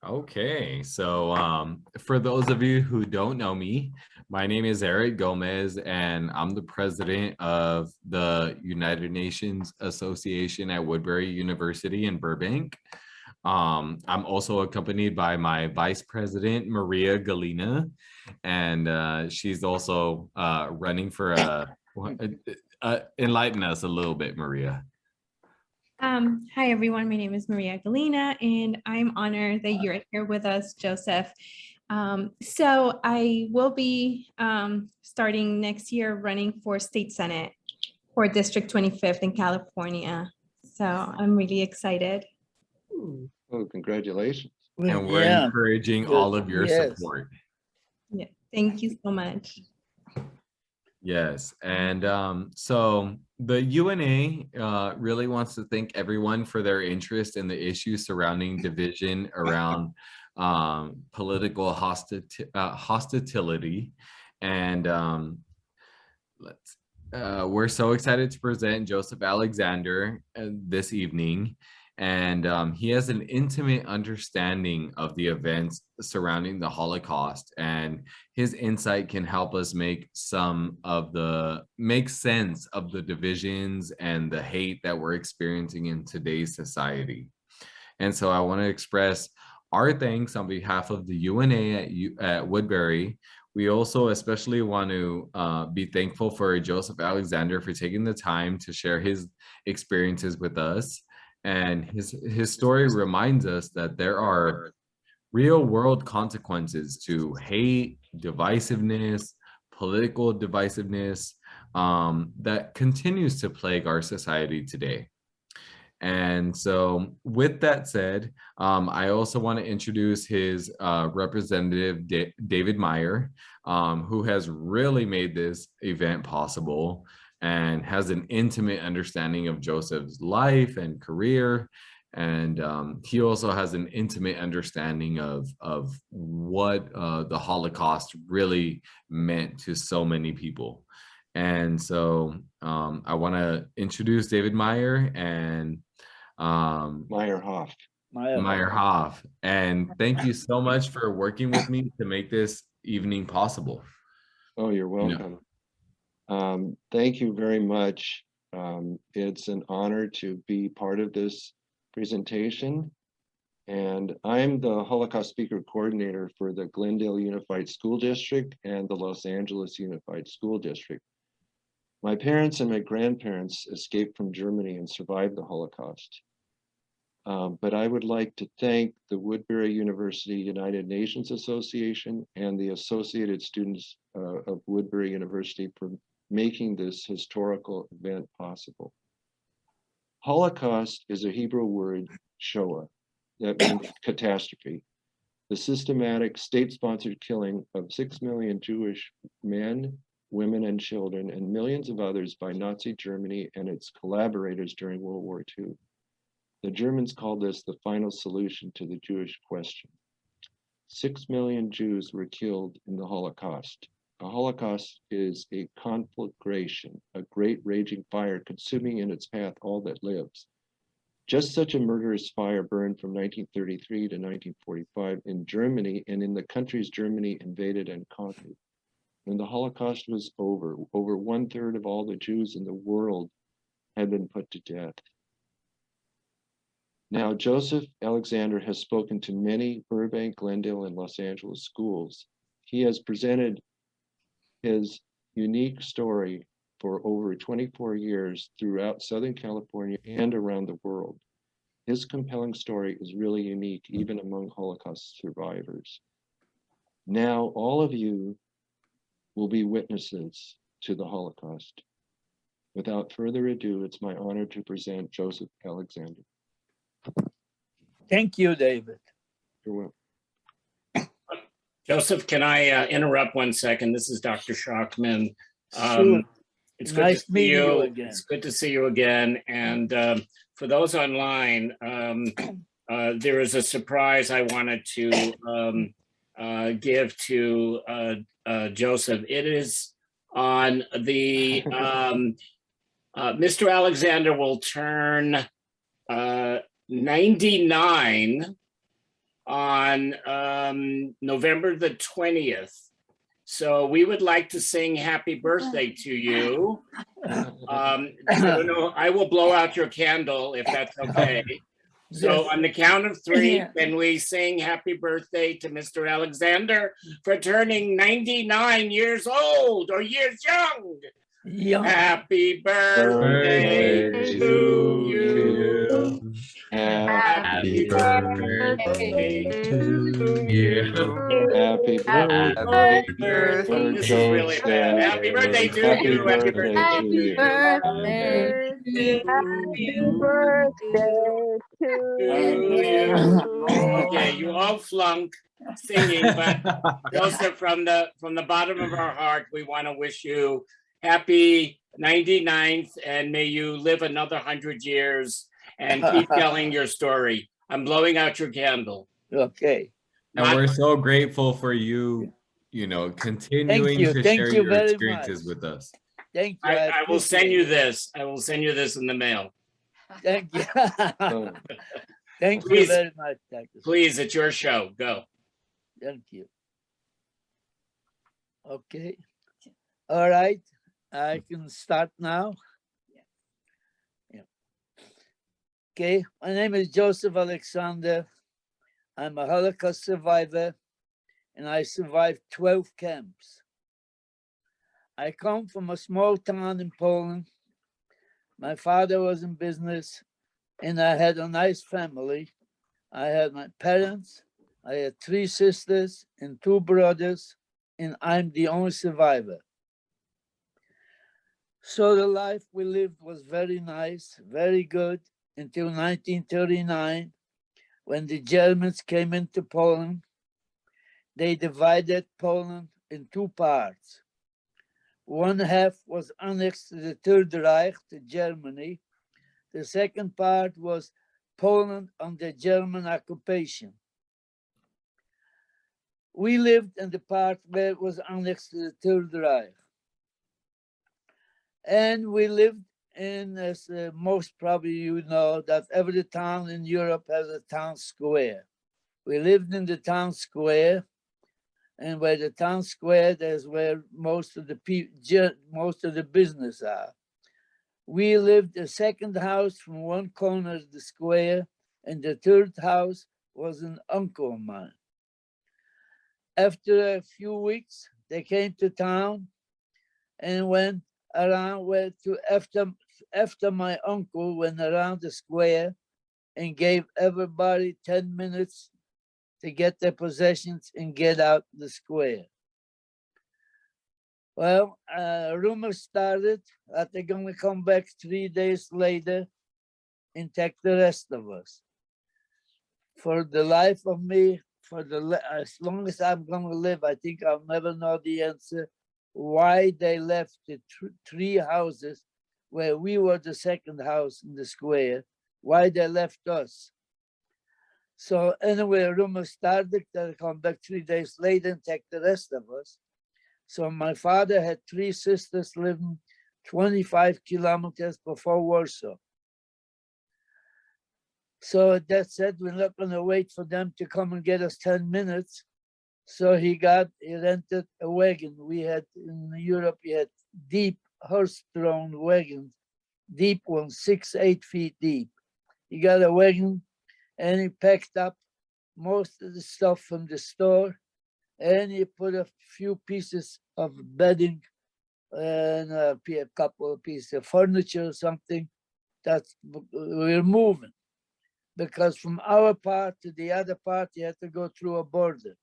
Okay, so for those of you who don't know me, my name is Eric Gomez, and I'm the president of the United Nations Association at Woodbury University in Burbank. I'm also accompanied by my vice president, Maria Galina, and she's also running for enlighten us a little bit, Maria. Hi, everyone. My name is Maria Galina, and I'm honored that you're here with us, Joseph. So I will be starting next year running for state senate for District 25th in California. So I'm really excited. Oh, congratulations. And we're encouraging all of your support. Yeah, thank you so much. Yes, and so the UNA really wants to thank everyone for their interest in the issues surrounding division around political hostility, and we're so excited to present Joseph Alexander this evening. And he has an intimate understanding of the events surrounding the Holocaust, and his insight can help us make sense of the divisions and the hate that we're experiencing in today's society. And so I want to express our thanks on behalf of the UNA at Woodbury. We also especially want to be thankful for Joseph Alexander for taking the time to share his experiences with us. And his story reminds us that there are real world consequences to hate, divisiveness, political divisiveness that continues to plague our society today. And so with that said, I also want to introduce his representative, David Meyer, who has really made this event possible and has an intimate understanding of Joseph's life and career. And he also has an intimate understanding of what the Holocaust really meant to so many people. And so I want to introduce David Meyer and Meyerhoff. And thank you so much for working with me to make this evening possible. Oh, you're welcome. Thank you very much. It's an honor to be part of this presentation. And I'm the Holocaust Speaker Coordinator for the Glendale Unified School District and the Los Angeles Unified School District. My parents and my grandparents escaped from Germany and survived the Holocaust. But I would like to thank the Woodbury University United Nations Association and the Associated Students of Woodbury University for making this historical event possible. Holocaust is a Hebrew word, Shoah, that means catastrophe. The systematic state-sponsored killing of 6 million Jewish men, women, and children, and millions of others by Nazi Germany and its collaborators during World War II. The Germans called this the final solution to the Jewish question. 6 million Jews were killed in the Holocaust. A Holocaust is a conflagration, a great raging fire consuming in its path all that lives. Just such a murderous fire burned from 1933 to 1945 in Germany and in the countries Germany invaded and conquered. When the Holocaust was over 1/3 of all the Jews in the world had been put to death. Now, Joseph Alexander has spoken to many Burbank, Glendale, and Los Angeles schools. He has presented his unique story for over 24 years throughout Southern California and around the world. His compelling story is really unique, even among Holocaust survivors. Now, all of you will be witnesses to the Holocaust. Without further ado, it's my honor to present Joseph Alexander. Thank you, David. You're welcome. Joseph, can I interrupt 1 second? This is Dr. Shockman. Sure. It's good Nice to see meeting you you. again. It's good to see you again. And for those online, there is a surprise I wanted to give to Joseph. It is on the, Mr. Alexander will turn 99 on November the 20th. So we would like to sing happy birthday to you. I don't know, I will blow out your candle if that's okay. So on the count of three, can we sing happy birthday to Mr. Alexander for turning 99 years old or years young? Happy birthday to you. Happy birthday to you. Happy birthday, This is really bad. Happy birthday to Happy you. Happy birthday birthday to to you. Okay, you all flunk singing, but Joseph, from the bottom of our heart, we want to wish you happy 99th, and may you live another 100 years and keep telling your story. I'm blowing out your candle. Okay. And we're so grateful for you, you know, continuing to Thank share you your very experiences much. with us. Thank you. I will send appreciate you it. this. I will send you this in the mail. Thank you. Oh, Thank you Please. very much. Please, it's your show. Go. Thank you. Okay. All right. I can start now. Yeah. Okay. My name is Joseph Alexander. I'm a Holocaust survivor, and I survived 12 camps. I come from a small town in Poland. My father was in business, and I had a nice family. I had my parents, I had 3 sisters and 2 brothers, and I'm the only survivor. So the life we lived was very nice, very good, until 1939, when the Germans came into Poland. They divided Poland in 2 parts. One half was annexed to the Third Reich, to Germany. The second part was Poland under German occupation. We lived in the part where it was annexed to the Third Reich. And we lived in, as most probably you know, that every town in Europe has a town square. We lived in the town square, and where the town square, there's where most of the business are. We lived the second house from one corner of the square, and the third house was an uncle of mine. After a few weeks, they came to town and went around after my uncle went around the square and gave everybody 10 minutes to get their possessions and get out the square. Well, rumors started that they're going to come back 3 days later and take the rest of us. For the life of me, as long as I'm going to live, I think I'll never know the answer why they left the 3 houses where we were the second house in the square, why they left us. So anyway, rumors started, they'll come back 3 days later and take the rest of us. So my father had 3 sisters living 25 kilometers before Warsaw. So that said, we're not going to wait for them to come and get us 10 minutes. So he rented a wagon. We had, in Europe, you had deep horse-drawn wagons, deep ones, 6-8 feet deep. He got a wagon and he packed up most of the stuff from the store, and he put a few pieces of bedding and a couple of pieces of furniture or something that we're moving. Because from our part to the other part, you had to go through a border.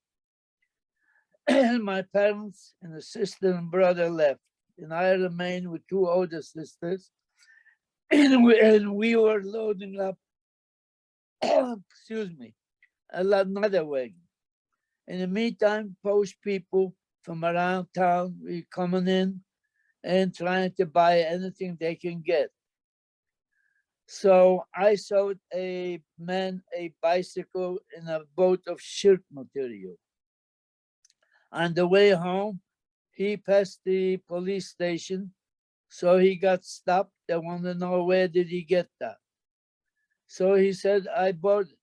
And my parents and a sister and brother left, and I remained with 2 older sisters. And we were loading up, excuse me, another wagon. In the meantime, Polish people from around town were coming in and trying to buy anything they can get. So I sold a man a bicycle and a boat of shirt material. On the way home, he passed the police station, so he got stopped. They want to know where did he get that. So he said, I bought it.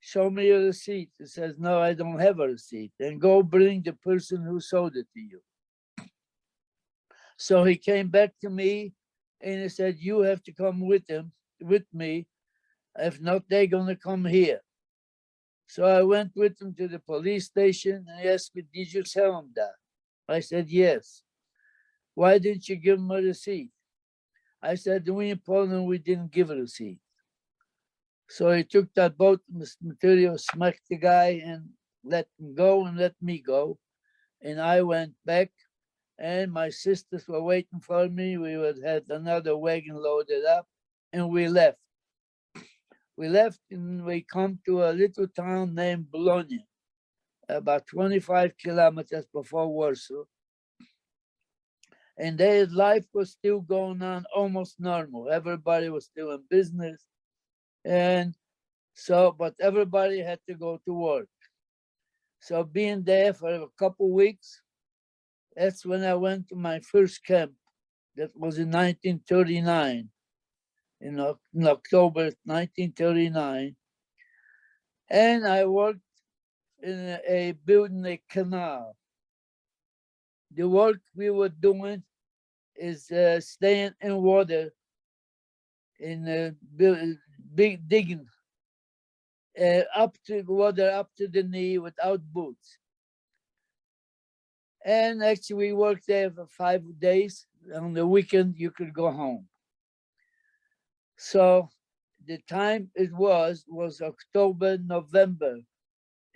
show me your receipt. He says, no, I don't have a receipt. Then go bring the person who sold it to you. So he came back to me and he said, you have to come with me. If not, they're gonna come here. So I went with him to the police station and he asked me, did you tell him that? I said, yes. Why didn't you give him a receipt? I said, we in Poland, we didn't give a receipt. So he took that boat material, smacked the guy and let him go and let me go. And I went back and my sisters were waiting for me. We had another wagon loaded up and we left. We left and we come to a little town named Bologna, about 25 kilometers before Warsaw. And their life was still going on almost normal. Everybody was still in business. And so, but everybody had to go to work. So being there for a couple weeks, that's when I went to my first camp. That was in 1939, in October 1939. And I worked in building a canal. The work we were doing is staying in water, in big digging, up to water up to the knee without boots. And actually we worked there for 5 days. On the weekend, you could go home. So the time it was October, November,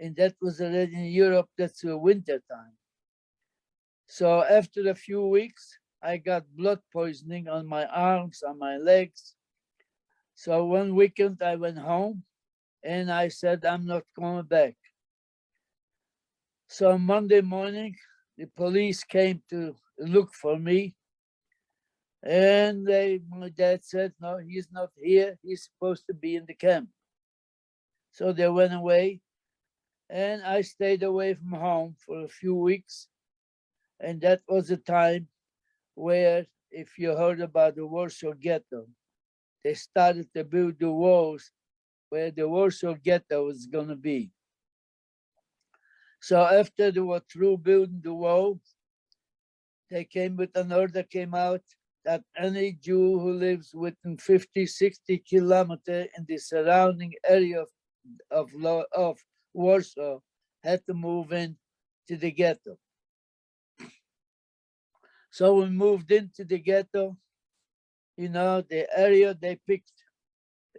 and that was already in Europe, that's the winter time. So after a few weeks, I got blood poisoning on my arms, on my legs. So one weekend I went home and I said, I'm not coming back. So Monday morning, the police came to look for me. And my dad said, no, he's not here. He's supposed to be in the camp. So they went away and I stayed away from home for a few weeks. And that was a time where, if you heard about the Warsaw Ghetto, they started to build the walls where the Warsaw Ghetto was going to be. So after they were through building the wall, they came with an order, came out that any Jew who lives within 50, 60 kilometers in the surrounding area of Warsaw had to move in to the ghetto. So we moved into the ghetto. You know, the area they picked,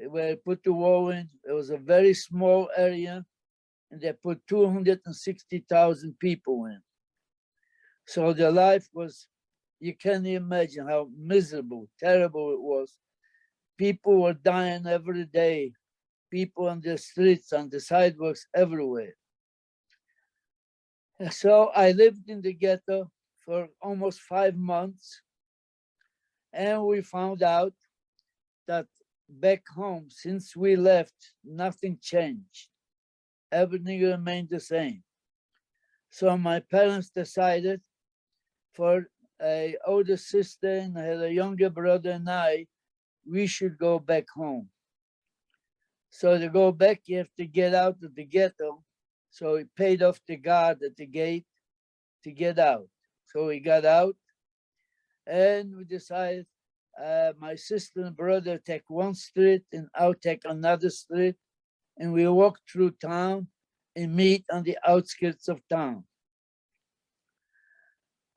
where they put the wall in, it was a very small area, and they put 260,000 people in. So the life was, you can't imagine how miserable, terrible it was. People were dying every day. People on the streets, on the sidewalks, everywhere. And so I lived in the ghetto for almost 5 months. And we found out that back home, since we left, nothing changed. Everything remained the same. So my parents decided, for an older sister and I had a younger brother and we should go back home. So to go back, you have to get out of the ghetto. So we paid off the guard at the gate to get out. So we got out and we decided, my sister and brother take one street and I'll take another street. And we walk through town and meet on the outskirts of town.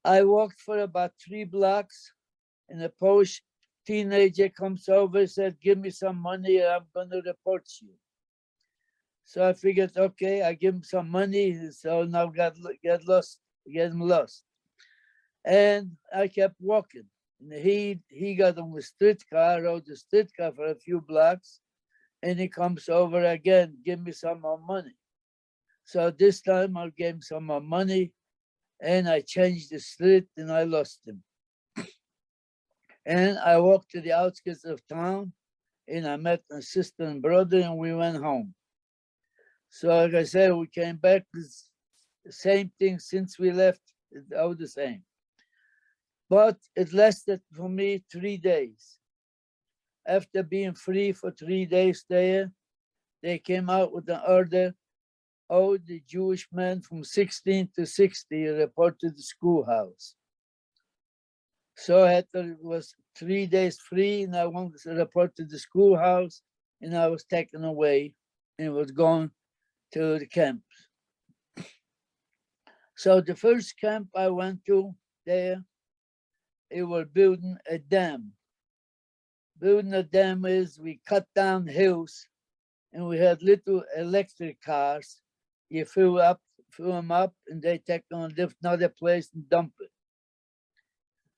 I walked for about 3 blocks and a Polish teenager comes over and said, give me some money or I'm going to report you. So I figured, okay, I give him some money. So now get him lost. And I kept walking. And he got on the streetcar, rode the streetcar for a few blocks, and he comes over again, give me some more money. So this time I gave him some more money, and I changed the street and I lost him. And I walked to the outskirts of town and I met my sister and brother and we went home. So like I said, we came back, it's the same thing since we left, it's all the same. But it lasted for me 3 days. After being free for 3 days there, they came out with an order, all the Jewish men from 16 to 60 report to the schoolhouse. So it was 3 days free, and I wanted to report to the schoolhouse, and I was taken away and was going to the camps. So the first camp I went to there, they were building a dam. Building a dam is we cut down hills, and we had little electric cars. You fill them up, and they take them to another place and dump it.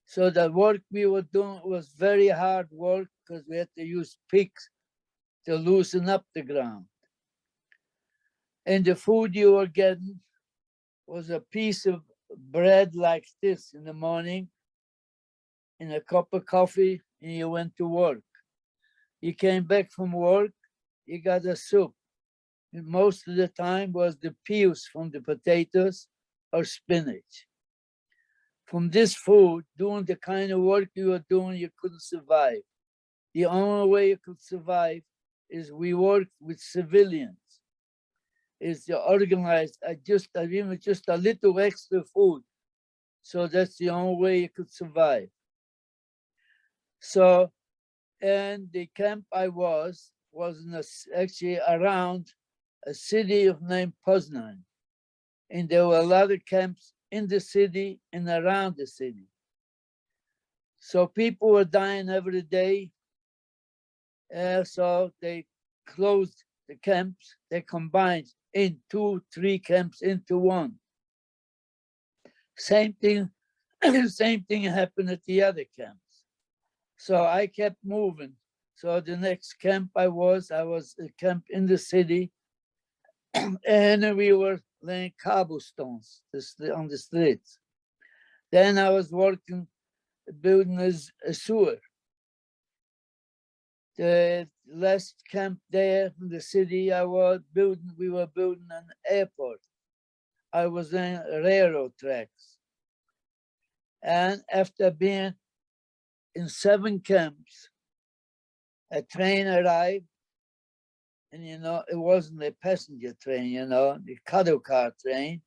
So the work we were doing was very hard work because we had to use picks to loosen up the ground. And the food you were getting was a piece of bread like this in the morning and a cup of coffee, and you went to work. You came back from work, you got a soup. And most of the time was the peels from the potatoes or spinach. From this food, doing the kind of work you were doing, you couldn't survive. The only way you could survive is we worked with civilians. Is to organize just a little extra food. So that's the only way you could survive. So, and the camp I was actually around a city named Poznan. And there were a lot of camps in the city and around the city. So people were dying every day. So they closed the camps. They combined in 2, 3 camps into one. Same thing happened at the other camps. So I kept moving. So the next camp I was a camp in the city, and we were laying cobblestones on the streets. Then I was working, building a sewer. The last camp there in the city we were building an airport. I was in railroad tracks. And after being in 7 camps, a train arrived, and it wasn't a passenger train, the cattle car train.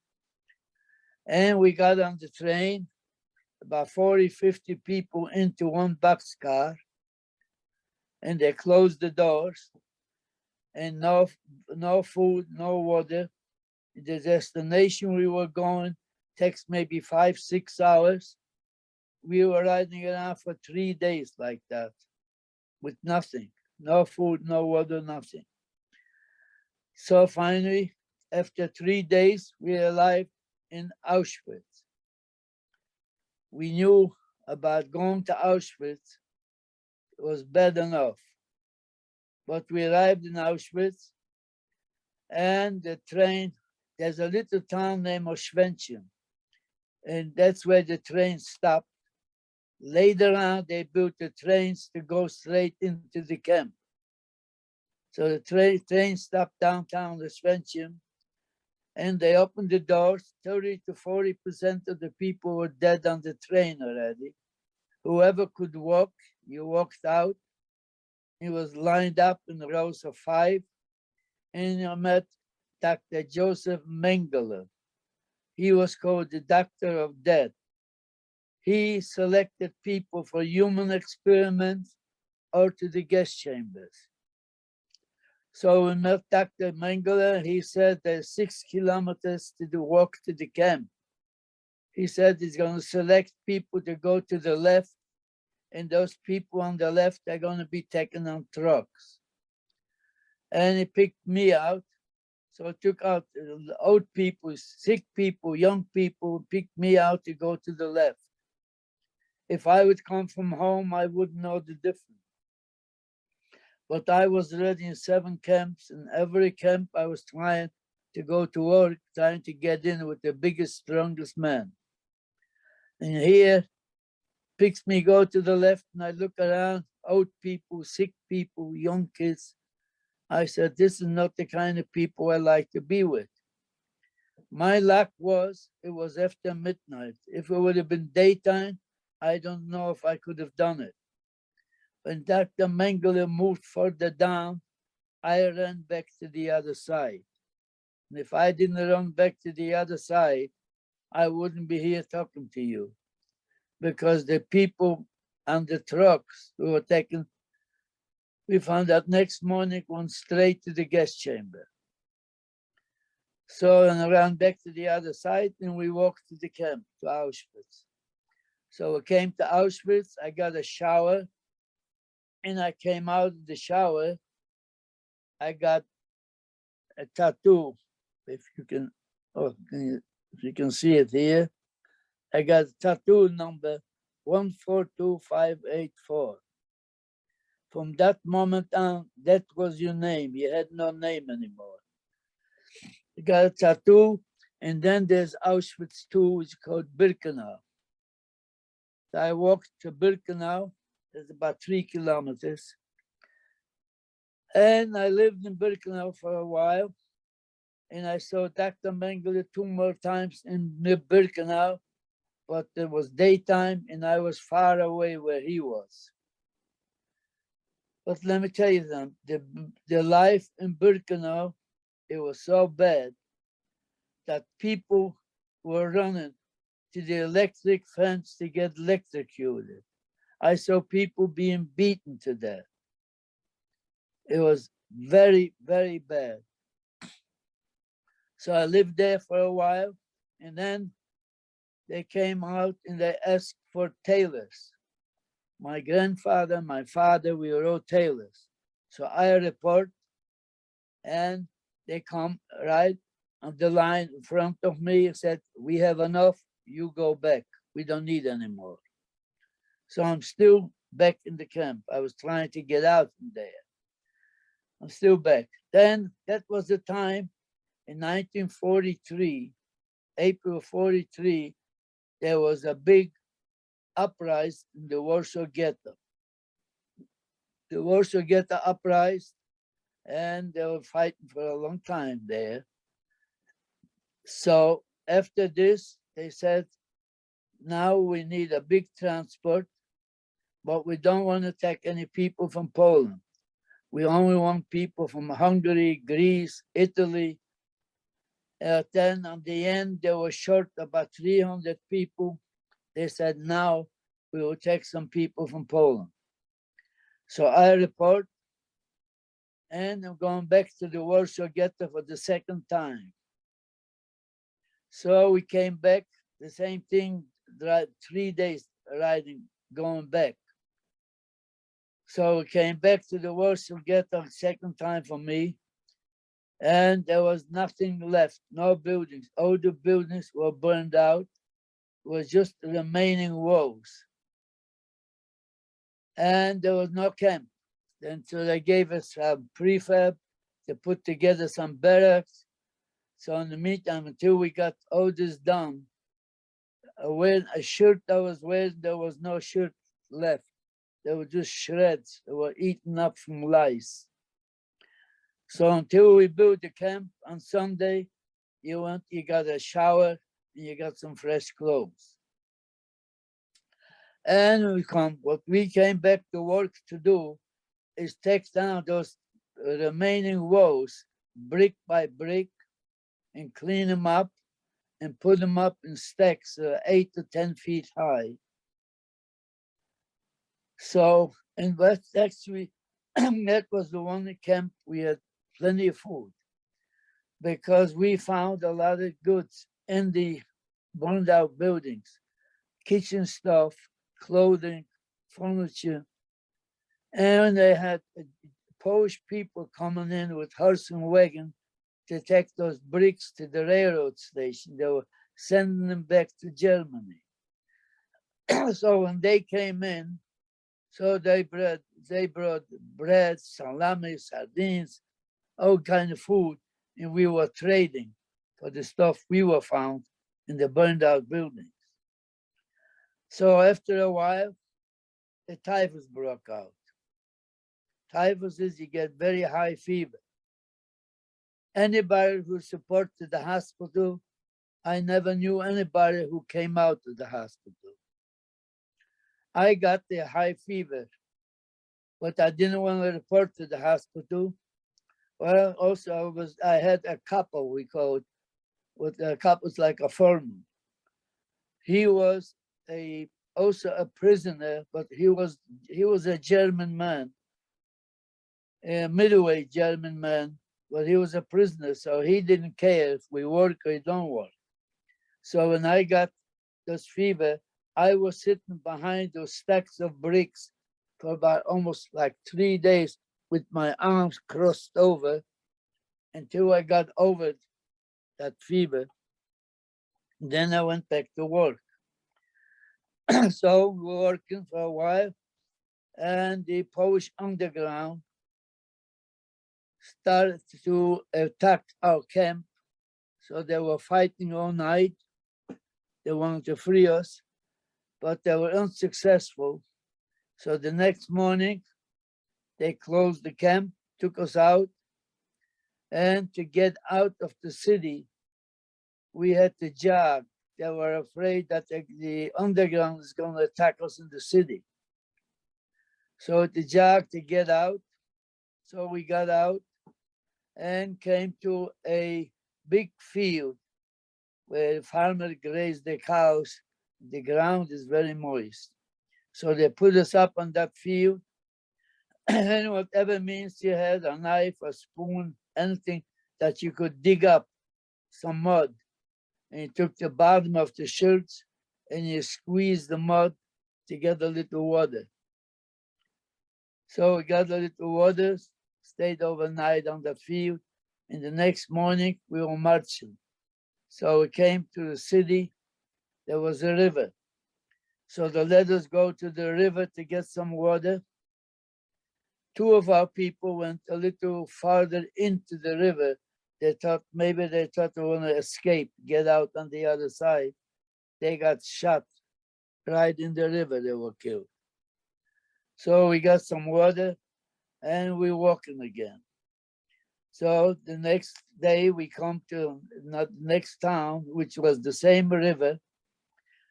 And we got on the train, about 40, 50 people into one boxcar, and they closed the doors, and no food, no water. The destination we were going takes maybe 5, 6 hours. We were riding around for 3 days like that, with nothing, no food, no water, nothing. So finally, after 3 days, we arrived in Auschwitz. We knew about going to Auschwitz. It was bad enough. But we arrived in Auschwitz, and the train, there's a little town named Auschwitz, and that's where the train stopped. Later on, they built the trains to go straight into the camp. So the train stopped downtown Auschwitz, and they opened the doors. 30 to 40% of the people were dead on the train already. Whoever could walk, you walked out. He was lined up in rows of 5, and you met Dr. Joseph Mengele. He was called the Doctor of Death. He selected people for human experiments or to the gas chambers. So we met Dr. Mengele. He said there's 6 kilometers to walk to the camp. He said he's going to select people to go to the left, and those people on the left are going to be taken on trucks. And he picked me out. So I took out old people, sick people, young people, picked me out to go to the left. If I would come from home, I wouldn't know the difference. But I was already in 7 camps, and every camp I was trying to go to work, trying to get in with the biggest, strongest man. And here, picks me, go to the left, and I look around, old people, sick people, young kids. I said, this is not the kind of people I like to be with. My luck was, it was after midnight. If it would have been daytime, I don't know if I could have done it. When Dr. Mengele moved further down, I ran back to the other side. And if I didn't run back to the other side, I wouldn't be here talking to you, because the people on the trucks who were taken, we found out next morning, went straight to the gas chamber. So, and I ran back to the other side and we walked to the camp, to Auschwitz. So we came to Auschwitz, I got a shower, and I came out of the shower. I got a tattoo, if you can, if you can see it here. I got tattoo number 142584. From that moment on, that was your name. You had no name anymore. You got a tattoo, and then there's Auschwitz II, which is called Birkenau. So I walked to Birkenau, it's about 3 kilometers. And I lived in Birkenau for a while, and I saw Dr. Mengele 2 more times in Birkenau, but it was daytime and I was far away where he was. But let me tell you something, the life in Birkenau, it was so bad that people were running to the electric fence to get electrocuted. I saw people being beaten to death. It was very, very bad. So I lived there for a while, and then they came out and they asked for tailors. My grandfather, my father, we were all tailors. So I report, and they come right on the line in front of me and said, we have enough, you go back. We don't need any more. So I'm still back in the camp. I was trying to get out from there. I'm still back. Then that was the time in 1943, April 43, there was a big uprising in the Warsaw Ghetto. The Warsaw Ghetto uprising, and they were fighting for a long time there. So after this, they said, now we need a big transport, but we don't want to take any people from Poland. We only want people from Hungary, Greece, Italy. Then on the end, they were short about 300 people. They said, now we will take some people from Poland. So I report, and I'm going back to the Warsaw Ghetto for the second time. So we came back, the same thing, 3 days riding, going back. So we came back to the Warsaw Ghetto second time for me, and there was nothing left, no buildings. All the buildings were burned out. It was just remaining walls. And there was no camp. And so they gave us some prefab to put together some barracks. So in the meantime, until we got all this done, wearing a shirt I was wearing, there was no shirt left. They were just shreds. They were eaten up from lice. So until we built the camp on Sunday, you got a shower and you got some fresh clothes. And what we came back to work to do is take down those remaining walls brick by brick and clean them up and put them up in stacks 8 to 10 feet high. So, and that's actually, that was the one camp we had plenty of food, because we found a lot of goods in the burned out buildings, kitchen stuff, clothing, furniture. And they had Polish people coming in with horse and wagon to take those bricks to the railroad station. They were sending them back to Germany. So when they came in, so they brought bread, salami, sardines, all kind of food, and we were trading for the stuff we were found in the burned out buildings. So after a while, the typhus broke out. Typhus is you get very high fever. Anybody who supported the hospital, I never knew anybody who came out of the hospital. I got the high fever, but I didn't want to report to the hospital. Well, also I had a couple, we call it, with a couple, it's like a foreman. He was also a prisoner, but he was a German man, a middleweight German man, but he was a prisoner, so he didn't care if we work or don't work. So when I got this fever, I was sitting behind those stacks of bricks for about almost like 3 days with my arms crossed over until I got over that fever. Then I went back to work. So we were working for a while, and the Polish underground started to attack our camp. So they were fighting all night. They wanted to free us, but they were unsuccessful. So the next morning, they closed the camp, took us out, and to get out of the city, we had to jog. They were afraid that the underground is going to attack us in the city. So to jog to get out. So we got out and came to a big field where the farmer grazed the cows. The ground is very moist. So they put us up on that field, and whatever means you had, a knife, a spoon, anything that you could dig up some mud. And you took the bottom of the shirts and you squeezed the mud to get a little water. So we got a little water, stayed overnight on the field, and the next morning we were marching. So we came to the city, there was a river. So they let us go to the river to get some water. Two of our people went a little farther into the river. They thought they want to escape, get out on the other side. They got shot right in the river, they were killed. So we got some water and we're walking again. So the next day we come to not next town, which was the same river.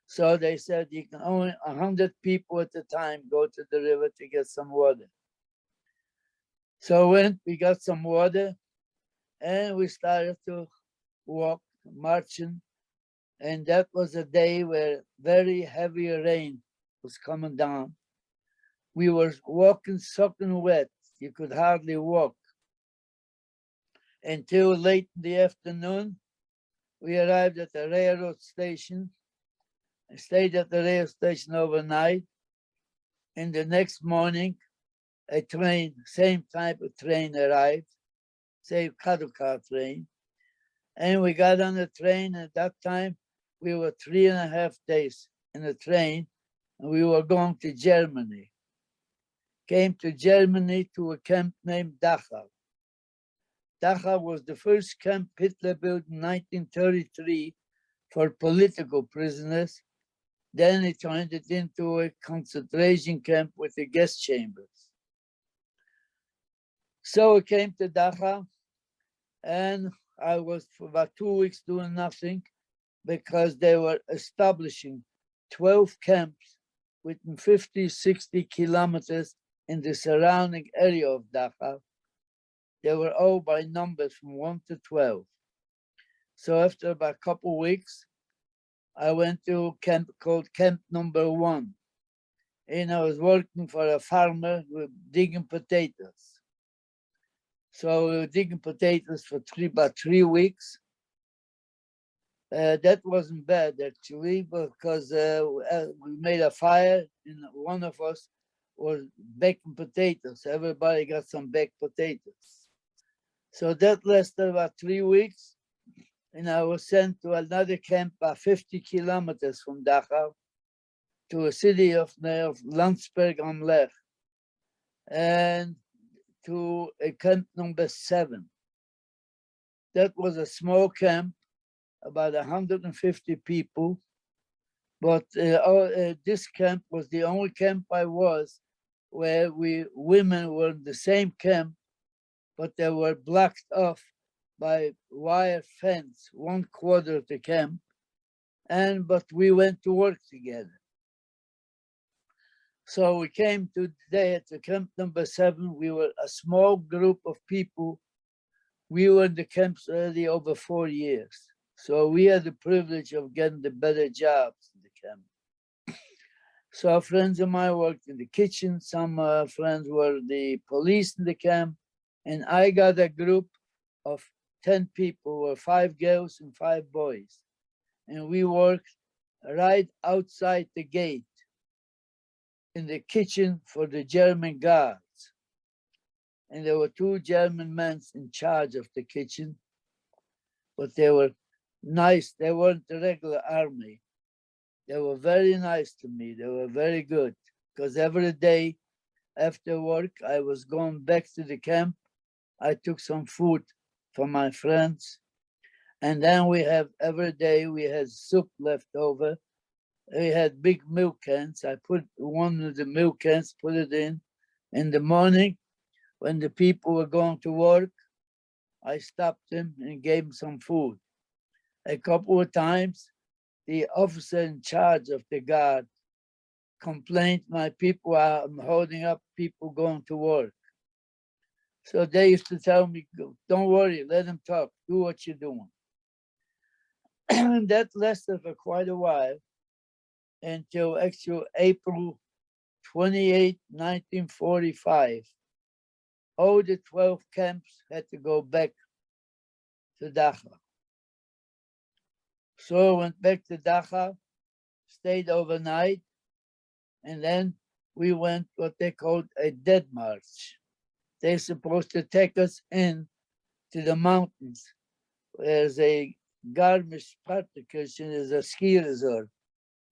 So they said you can only 100 people at a time go to the river to get some water. So when we got some water and we started to walk, marching, and that was a day where very heavy rain was coming down. We were walking soaking wet. You could hardly walk. Until late in the afternoon, we arrived at the railroad station. I stayed at the railroad station overnight. And the next morning, a train, same type of train arrived, same cattle car train. And we got on the train. At that time, we were 3.5 days in the train, and we were going to Germany. Came to Germany to a camp named Dachau. Dachau was the first camp Hitler built in 1933 for political prisoners. Then he turned it into a concentration camp with the gas chambers. So we came to Dachau, and I was for about 2 weeks doing nothing because they were establishing 12 camps within 50, 60 kilometers in the surrounding area of Dachau. They were all by numbers from 1 to 12. So after about a couple of weeks, I went to a camp called Camp Number 1. And I was working for a farmer with digging potatoes. So we were digging potatoes for about 3 weeks. That wasn't bad actually, because we made a fire and one of us was baking potatoes. Everybody got some baked potatoes. So that lasted about 3 weeks. And I was sent to another camp about 50 kilometers from Dachau to a city of Landsberg am Lech, and to a camp number 7. That was a small camp, about 150 people. But this camp was the only camp I was where women were in the same camp, but they were blocked off by wire fence, 1/4 of the camp. But we went to work together. So we came today at the camp number 7. We were a small group of people we were in the camps already over 4 years. So we had the privilege of getting the better jobs in the camp. So friends of mine worked in the kitchen. Some friends were the police in the camp. And I got a group of 10 people, were 5 girls and 5 boys. And we worked right outside the gate in the kitchen for the German guards. And there were 2 German men in charge of the kitchen, but they were nice. They weren't the regular army. They were very nice to me. They were very good, because every day after work, I was going back to the camp. I took some food for my friends. And then every day we had soup left over. We had big milk cans. I put one of the milk cans, put it in the morning. When the people were going to work, I stopped them and gave them some food. A couple of times, the officer in charge of the guard complained, my people are holding up people going to work. So they used to tell me, don't worry, let them talk, do what you're doing. And that lasted for quite a while until actually April 28, 1945. All the 12 camps had to go back to Dachau. So I went back to Dachau, stayed overnight, and then we went what they called a dead march. They're supposed to take us in to the mountains. There's a Garmisch-Partenkirchen, is a ski resort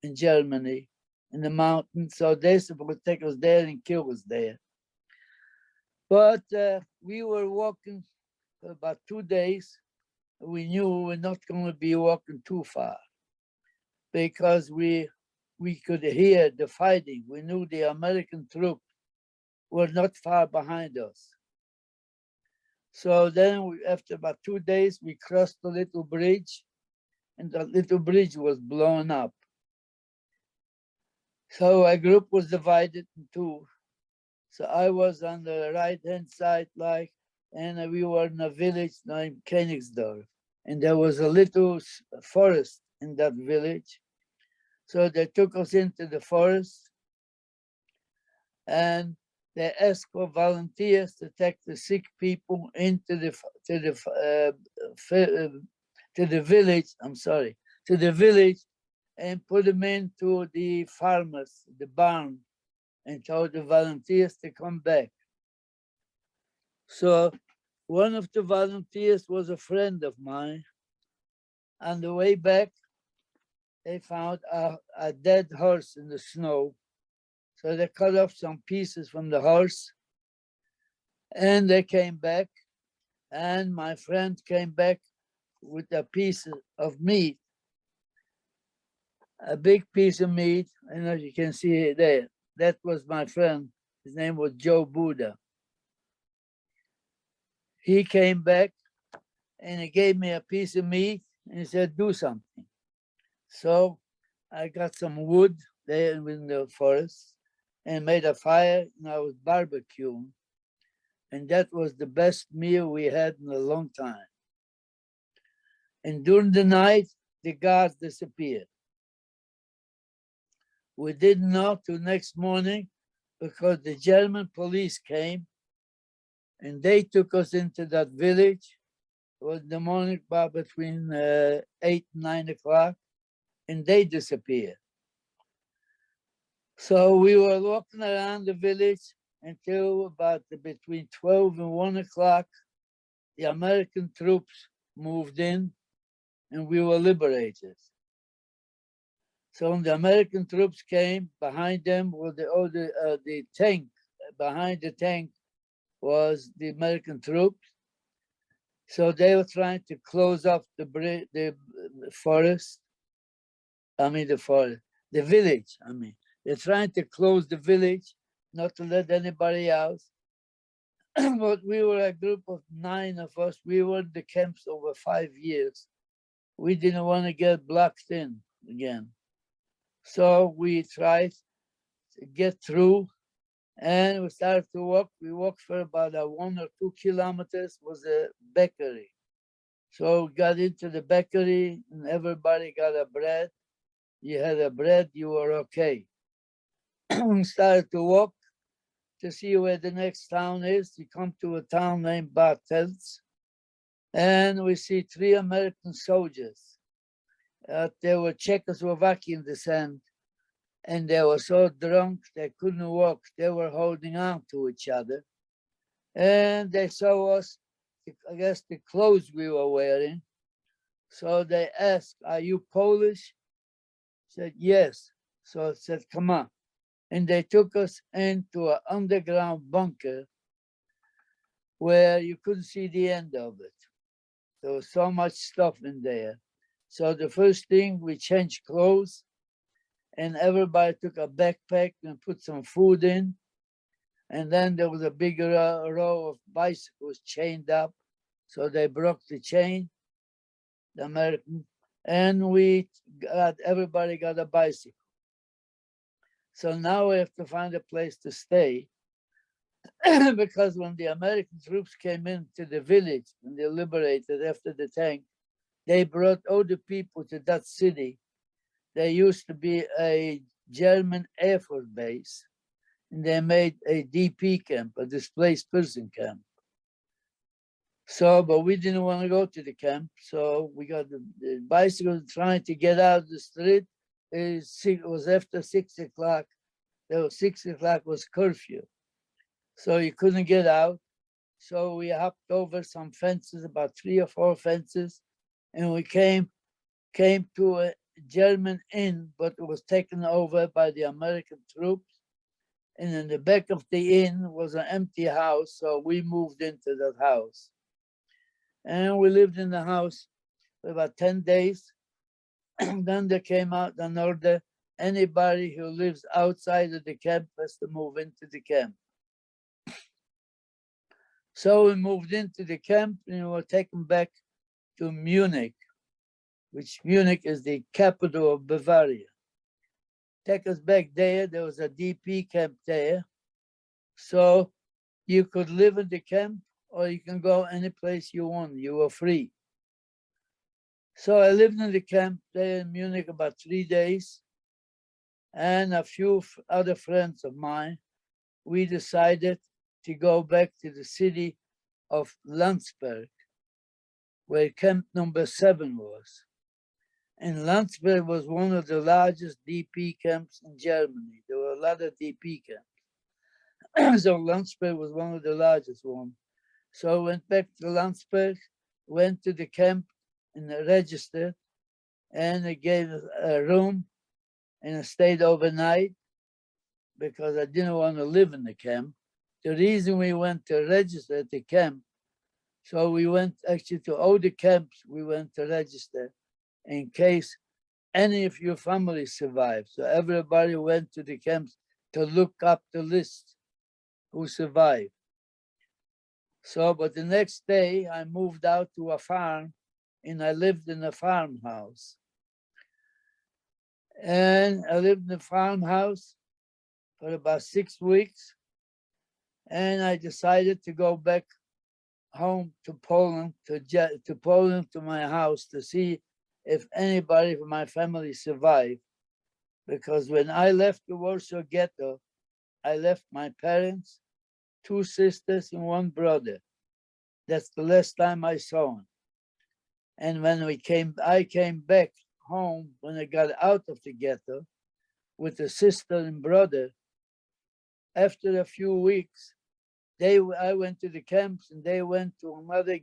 in Germany, in the mountains. So they're supposed to take us there and kill us there. But we were walking for about 2 days. We knew we were not going to be walking too far, because we could hear the fighting. We knew the American troops were not far behind us. So then after about 2 days, we crossed the little bridge, and the little bridge was blown up. So our group was divided in 2. So I was on the right-hand side, and we were in a village named Königsdorf. And there was a little forest in that village. So they took us into the forest, and they asked for volunteers to take the sick people into the village, and put them into the farmers, the barn, and told the volunteers to come back. So one of the volunteers was a friend of mine. On the way back, they found a dead horse in the snow. So they cut off some pieces from the horse, and they came back, and my friend came back with a piece of meat, a big piece of meat, and as you can see it there, that was my friend. His name was Joe Buddha. He came back and he gave me a piece of meat and he said, do something. So I got some wood there in the forest and made a fire, and I was barbecuing. And that was the best meal we had in a long time. And during the night, the guards disappeared. We didn't know till next morning, because the German police came and they took us into that village. It was in the morning, about between 8 and 9 o'clock, and they disappeared. So we were walking around the village until about between 12 and 1 o'clock. The American troops moved in and we were liberated. So when the American troops came, behind them was the tank. Behind the tank was the American troops. So they were trying to close off the village. They're trying to close the village, not to let anybody else. But we were a group of 9 of us. We were in the camps over 5 years. We didn't want to get blocked in again. So we tried to get through, And we started to walk. We walked for about 1 or 2 kilometers, was a bakery. So we got into the bakery and everybody got a bread. You had a bread, you were okay. We started to walk to see where the next town is. We come to a town named Bartels, and we see 3 American soldiers. They were Czechoslovakian descent, and they were so drunk they couldn't walk. They were holding on to each other. And they saw us, I guess the clothes we were wearing. So they asked, "Are you Polish?" Said, "Yes." So I said, "Come on." And they took us into an underground bunker where you couldn't see the end of it. There was so much stuff in there. So the first thing, we changed clothes, and everybody took a backpack and put some food in. And then there was a big row of bicycles chained up. So they broke the chain, the American, and everybody got a bicycle. So now we have to find a place to stay because when the American troops came into the village and they liberated after the tank, they brought all the people to that city. There used to be a German Air Force base, and they made a DP camp, a displaced person camp. So, but we didn't want to go to the camp, so we got the bicycle trying to get out of the street. It was after 6 o'clock. 6 o'clock was curfew, so you couldn't get out. So we hopped over some fences, about 3 or 4 fences, and we came to a German inn, but it was taken over by the American troops. And in the back of the inn was an empty house, so we moved into that house. And we lived in the house for about 10 days. And then there came out an order, anybody who lives outside of the camp has to move into the camp. So we moved into the camp and we were taken back to Munich, which Munich is the capital of Bavaria. Take us back there, there was a DP camp there. So you could live in the camp or you can go any place you want, you were free. So I lived in the camp there in Munich about 3 days, and a few other friends of mine, we decided to go back to the city of Landsberg, where camp number 7 was. And Landsberg was one of the largest DP camps in Germany. There were a lot of DP camps. So Landsberg was one of the largest ones. So I went back to Landsberg, went to the camp and registered, and they gave us a room, and I stayed overnight because I didn't want to live in the camp. The reason we went to register at the camp, so we went actually to all the camps, we went to register in case any of your family survived. So everybody went to the camps to look up the list who survived. So, but the next day I moved out to a farm and I lived in a farmhouse. And I lived in the farmhouse for about 6 weeks. And I decided to go back home to Poland, to my house to see if anybody from my family survived. Because when I left the Warsaw Ghetto, I left my parents, 2 sisters and 1 brother. That's the last time I saw him. And when I came back home when I got out of the ghetto with a sister and brother. After a few weeks, I went to the camps and they went to another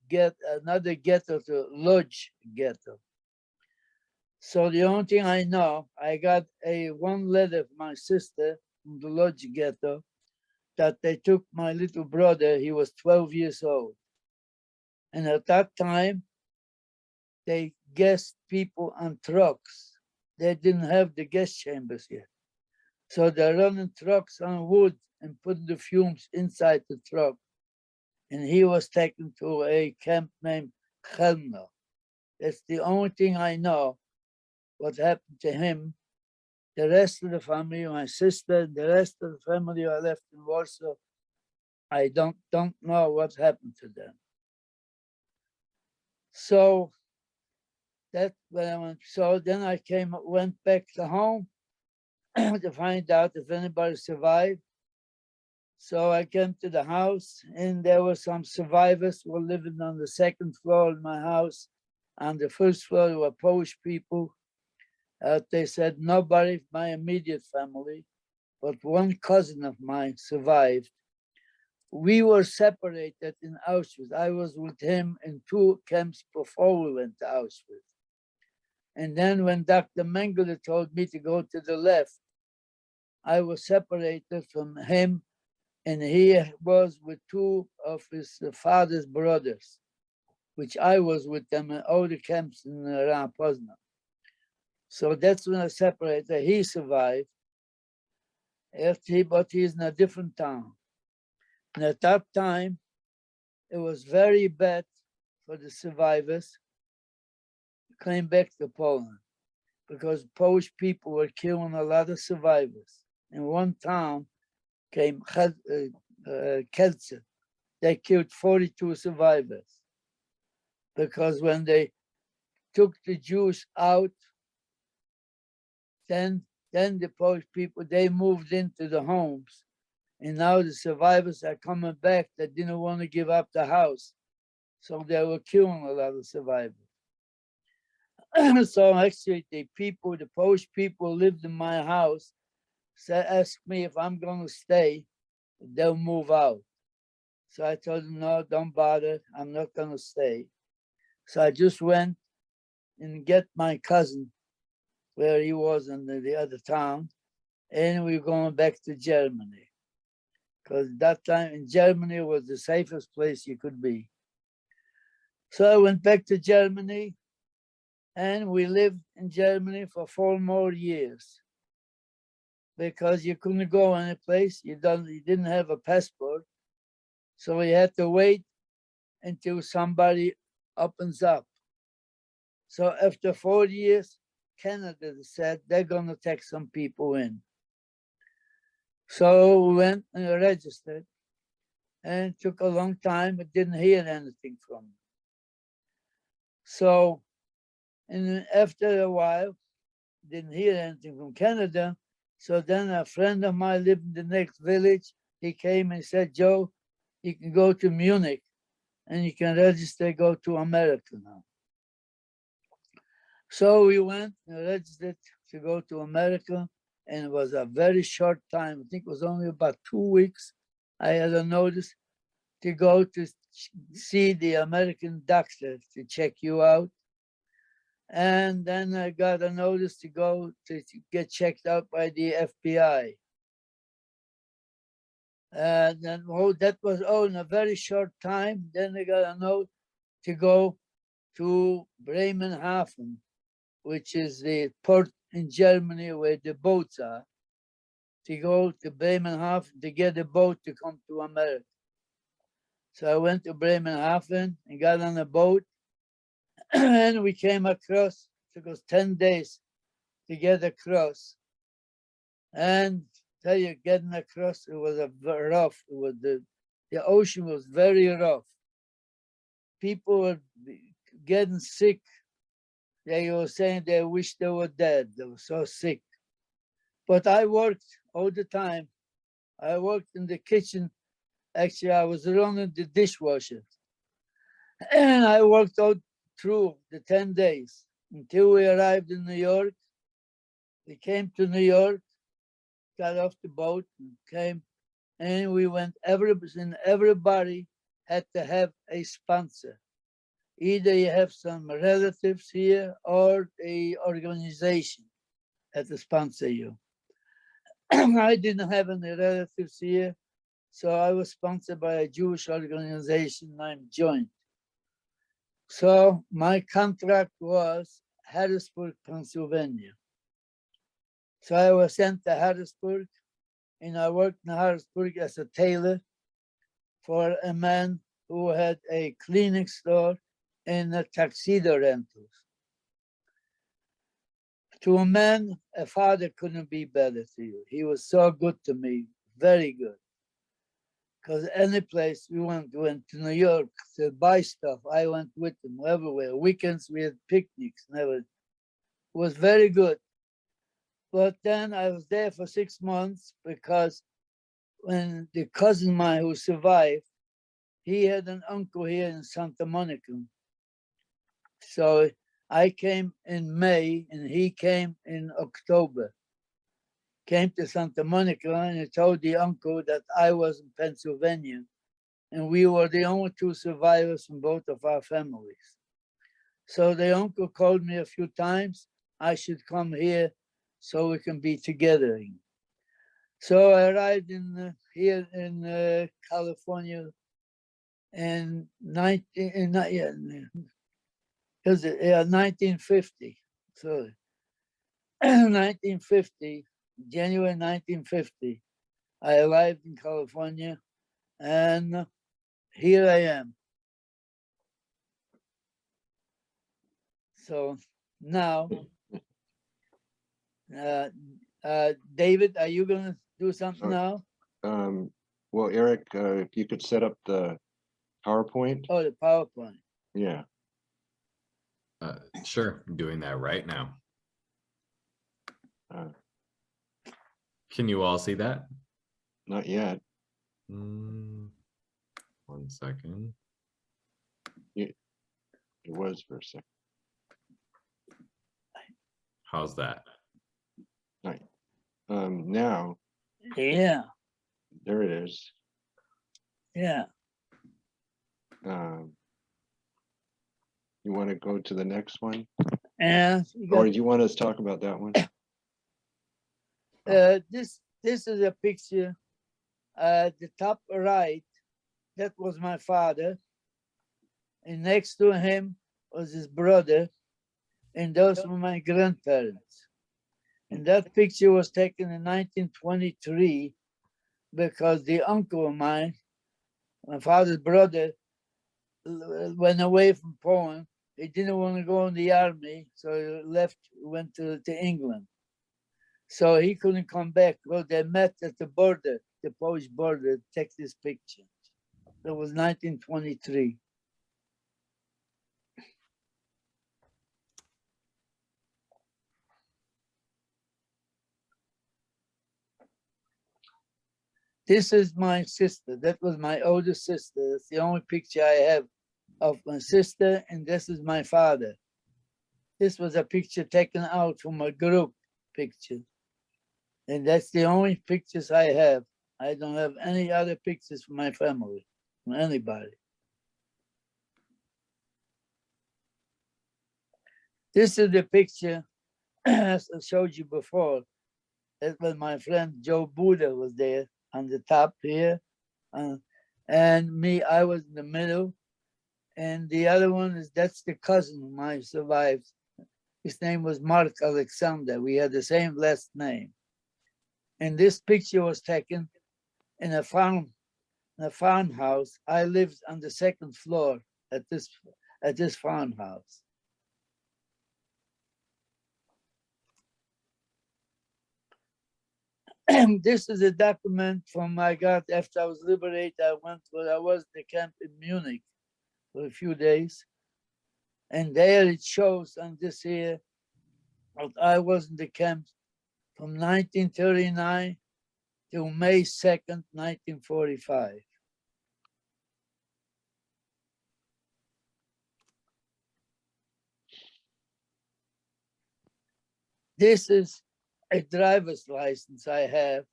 ghetto, to Lodz ghetto. So the only thing I know, I got one letter from my sister from the Lodz ghetto that they took my little brother. He was 12 years old. And at that time, they gassed people on trucks. They didn't have the gas chambers yet. So they're running trucks on wood and putting the fumes inside the truck. And he was taken to a camp named Chelmno. That's the only thing I know what happened to him The rest of the family, my sister, the rest of the family are left in Warsaw. I don't know what happened to them. So that when I went, so then I went back to home to find out if anybody survived. So I came to the house, and there were some survivors who were living on the second floor of my house. On the first floor were Polish people. They said nobody, my immediate family, but one cousin of mine survived. We were separated in Auschwitz. I was with him in 2 camps before we went to Auschwitz. And then when Dr. Mengele told me to go to the left, I was separated from him, and he was with 2 of his father's brothers, which I was with them in all the camps in around Poznan. So that's when I separated. He survived, but he's in a different town. And at that time, it was very bad for the survivors who came back to Poland, because Polish people were killing a lot of survivors. In one town came Kielce. They killed 42 survivors, because when they took the Jews out, then the Polish people, they moved into the homes. And now the survivors are coming back that didn't want to give up the house. So they were killing a lot of survivors. So actually the Polish people lived in my house, asked me if I'm going to stay, they'll move out. So I told them, no, don't bother, I'm not going to stay. So I just went and get my cousin where he was in the other town, and we were going back to Germany. Because that time in Germany was the safest place you could be. So I went back to Germany, and we lived in Germany for 4 more years, because you couldn't go any place. You didn't have a passport. So we had to wait until somebody opens up. So after 4 years, Canada said they're going to take some people in. So we went and registered, and it took a long time. I didn't hear anything from them. So, and after a while, didn't hear anything from Canada. So then a friend of mine lived in the next village. He came and said, Joe, you can go to Munich and you can register, go to America now. So we went and registered to go to America, and it was a very short time. I think it was only about 2 weeks. I had a notice to go to see the American doctor to check you out. And then I got a notice to go to get checked out by the FBI. And then that was in a very short time. Then I got a note to go to Bremerhaven, which is the port in Germany where the boats are, to go to Bremerhaven to get a boat to come to America. So I went to Bremerhaven and got on a boat, and we came across. It took us 10 days to get across. And tell you, getting across, it was rough. It was the ocean was very rough. People were getting sick. They were saying they wish they were dead. They were so sick. But I worked all the time. I worked in the kitchen. Actually, I was running the dishwasher. And I worked all through the 10 days until we arrived in New York. We came to New York, got off the boat and came, and we went, everybody had to have a sponsor. Either you have some relatives here or a organization had to sponsor you. I didn't have any relatives here, so I was sponsored by a Jewish organization named Joint. So my contract was Harrisburg, Pennsylvania. So I was sent to Harrisburg, and I worked in Harrisburg as a tailor for a man who had a cleaning store and a tuxedo rentals. To a man, a father couldn't be better to you. He was so good to me, very good. Because any place we went to New York to buy stuff, I went with him everywhere. Weekends we had picnics and everything. It was very good. But then I was there for 6 months because when the cousin of mine who survived, he had an uncle here in Santa Monica. So I came in May and he came in October. Came to Santa Monica and I told the uncle that I was in Pennsylvania and we were the only two survivors from both of our families. So the uncle called me a few times. I should come here so we can be together. So I arrived in here in California in 1950. So 1950, January 1950, I arrived in California and here I am. So now, David, are you going to do something now? Well, Eric, if you could set up the PowerPoint. Oh, the PowerPoint. Yeah. Sure, I'm doing that right now. Uh, Can you all see that? Not yet. 1 second. It was for a second. How's that? Right. Now, Yeah, there it is. yeah. You want to go to the next one? And you Or got, do you want us to talk about that one? this is a picture. The top right, that was my father. And next to him was his brother. And those were my grandparents. And that picture was taken in 1923 because the uncle of mine, my father's brother, went away from Poland. He didn't want to go in the army, so he left, went to England. So he couldn't come back. Well, they met at the border, the Polish border, to take this picture. That was 1923. This is my sister. That was my older sister. That's the only picture I have of my sister, and this is my father. This was a picture taken out from a group picture. And that's the only pictures I have. I don't have any other pictures from my family, from anybody. This is the picture, as I showed you before. That was my friend Joe Buddha was there on the top here. And me, I was in the middle. And the other one is, that's the cousin of mine who survived. His name was Mark Alexander. We had the same last name. And this picture was taken in a farmhouse. I lived on the second floor at this farmhouse. And this is a document from I got after I was liberated. I was in the camp in Munich for a few days. And there it shows on this here that I was in the camp from 1939 till May 2nd, 1945. This is a driver's license I have,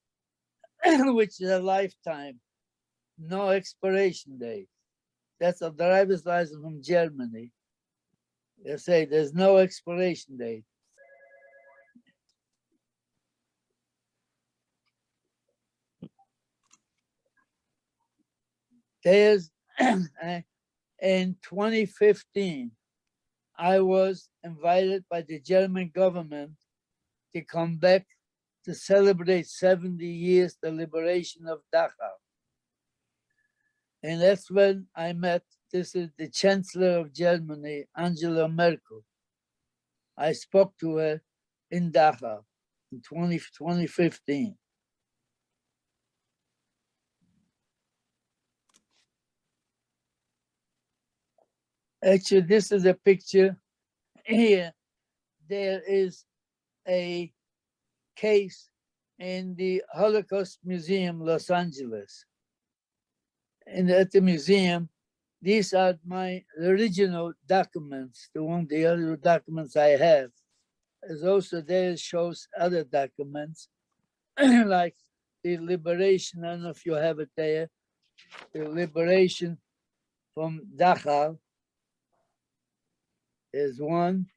which is a lifetime, no expiration date. That's a driver's license from Germany. They say there's no expiration date. There's, in 2015, I was invited by the German government to come back to celebrate 70 years the liberation of Dachau. And that's when I met, this is the Chancellor of Germany, Angela Merkel. I spoke to her in Dachau in 2015. Actually, this is a picture here. There is a case in the Holocaust Museum, Los Angeles. And at the museum, these are my original documents, the other documents I have. As also there shows other documents, like the liberation, I don't know if you have it there, the liberation from Dachau is one.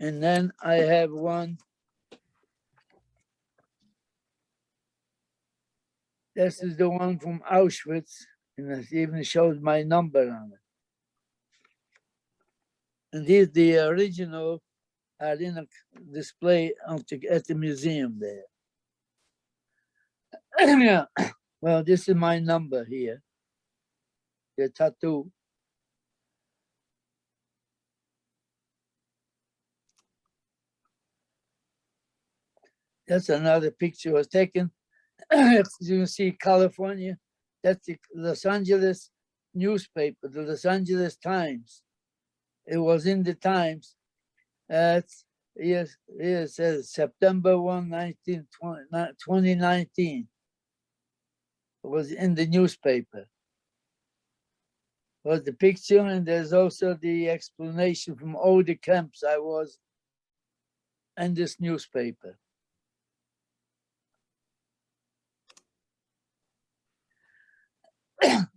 And then I have one. This is the one from Auschwitz, and it even shows my number on it. And these, the original, are in a display at the museum there. Yeah. Well, this is my number here, the tattoo. That's another picture was taken. As you can see, California, that's the Los Angeles newspaper, the Los Angeles Times. It was in the Times. Yes, it says September 1, 2019. It was in the newspaper. Was the picture, and there's also the explanation from all the camps I was in this newspaper.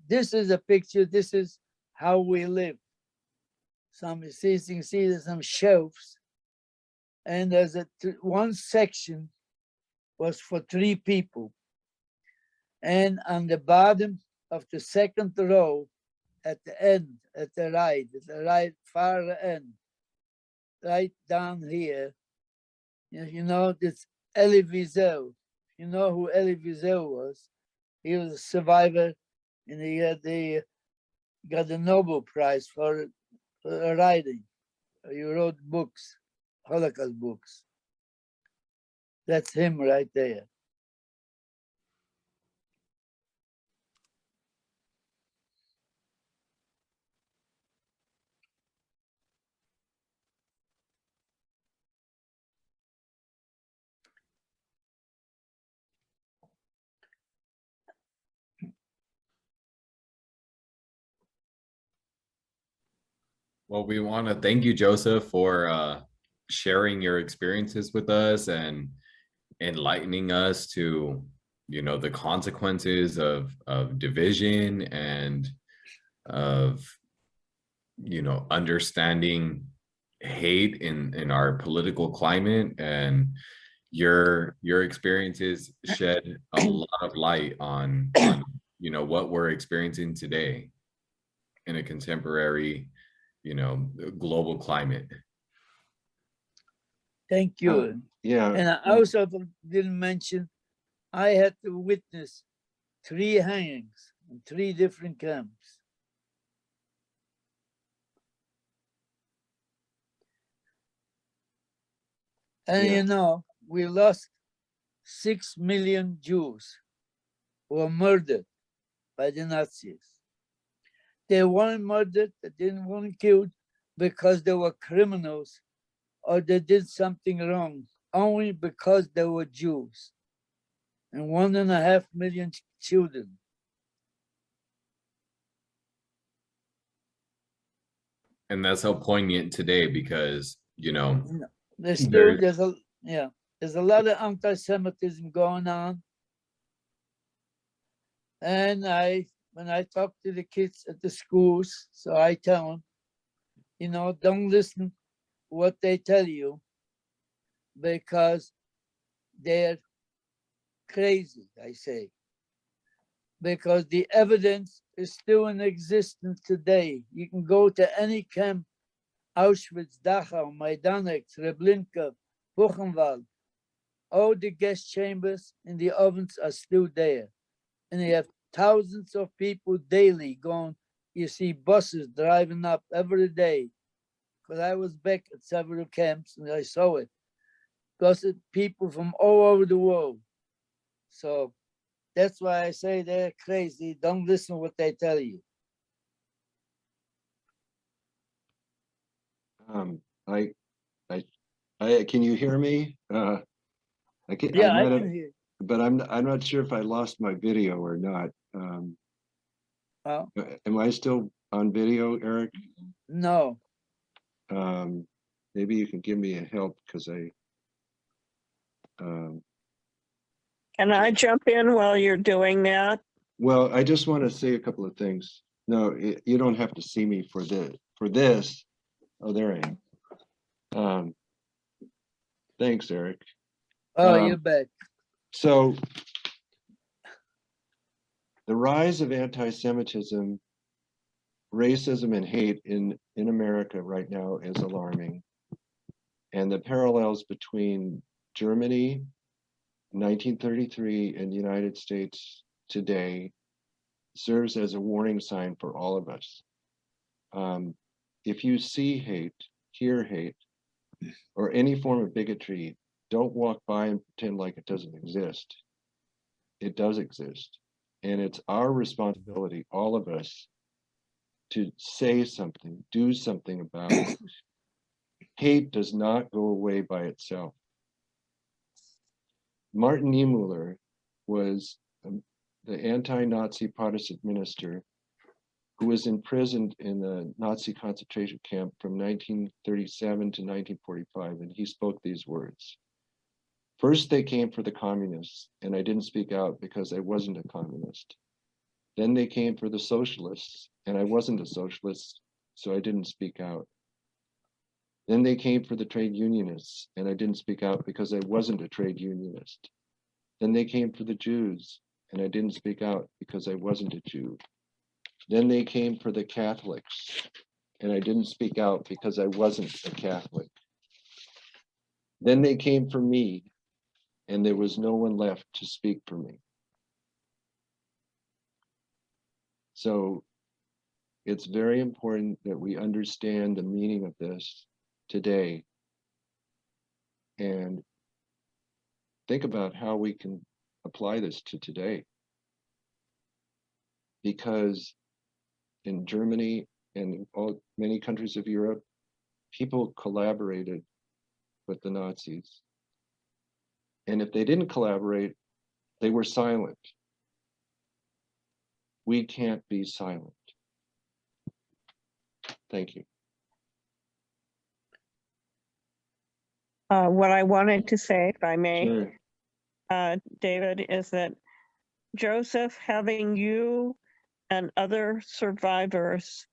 This is a picture, this is how we live. Some, you can see there's some shelves, and there's one section was for 3 people. And on the bottom of the second row, at the end, at the right far end, right down here, you know, this Elie Wiesel. You know who Elie Wiesel was? He was a survivor, and he got the Nobel Prize for writing. He wrote books, Holocaust books. That's him right there. Well, we want to thank you, Joseph, for sharing your experiences with us and enlightening us to, you know, the consequences of division and of, you know, understanding hate in our political climate. And your experiences shed a lot of light on you know, what we're experiencing today in a contemporary, you know, global climate. Thank you. Yeah. And I also didn't mention, I had to witness 3 hangings in 3 different camps. And Yeah. you know, we lost 6 million Jews who were murdered by the Nazis. They weren't murdered, they weren't killed because they were criminals or they did something wrong, only because they were Jews. And 1.5 million children. And that's so poignant today because, you know, There's still, there's a lot of anti-Semitism going on. And when I talk to the kids at the schools, so I tell them, you know, don't listen what they tell you because they're crazy, I say. Because the evidence is still in existence today. You can go to any camp, Auschwitz, Dachau, Majdanek, Treblinka, Buchenwald. All the gas chambers and the ovens are still there. And you have thousands of people daily going. You see buses driving up every day. Because I was back at several camps and I saw it. because it's people from all over the world. So that's why I say they're crazy. Don't listen to what they tell you. Can you hear me? I can. Yeah, I I might have, can hear. but I'm not sure if I lost my video or not. Oh, Am I still on video, Eric? no. Maybe you can give me a help because Can I jump in while you're doing that? well, I just want to say a couple of things. No, you don't have to see me for this. Oh, there I am. Thanks, Eric. Oh, you're back. So the rise of anti-Semitism, racism, and hate in America right now is alarming. And the parallels between Germany, 1933, and the United States today serves as a warning sign for all of us. If you see hate, hear hate, or any form of bigotry, don't walk by and pretend like it doesn't exist. It does exist. And it's our responsibility, all of us, to say something, do something about it. Hate does not go away by itself. Martin Niemöller was the anti-Nazi Protestant minister who was imprisoned in the Nazi concentration camp from 1937 to 1945, and he spoke these words. First, they came for the communists, and I didn't speak out because I wasn't a communist. Then they came for the socialists, and I wasn't a socialist, so I didn't speak out. Then they came for the trade unionists, and I didn't speak out because I wasn't a trade unionist. Then they came for the Jews, and I didn't speak out because I wasn't a Jew. Then they came for the Catholics, and I didn't speak out because I wasn't a Catholic. Then they came for me, and there was no one left to speak for me. So it's very important that we understand the meaning of this today and think about how we can apply this to today. Because in Germany and many countries of Europe, people collaborated with the Nazis. And if they didn't collaborate, they were silent. We can't be silent. Thank you. What I wanted to say, if I may, Sure. David, is that Joseph, having you and other survivors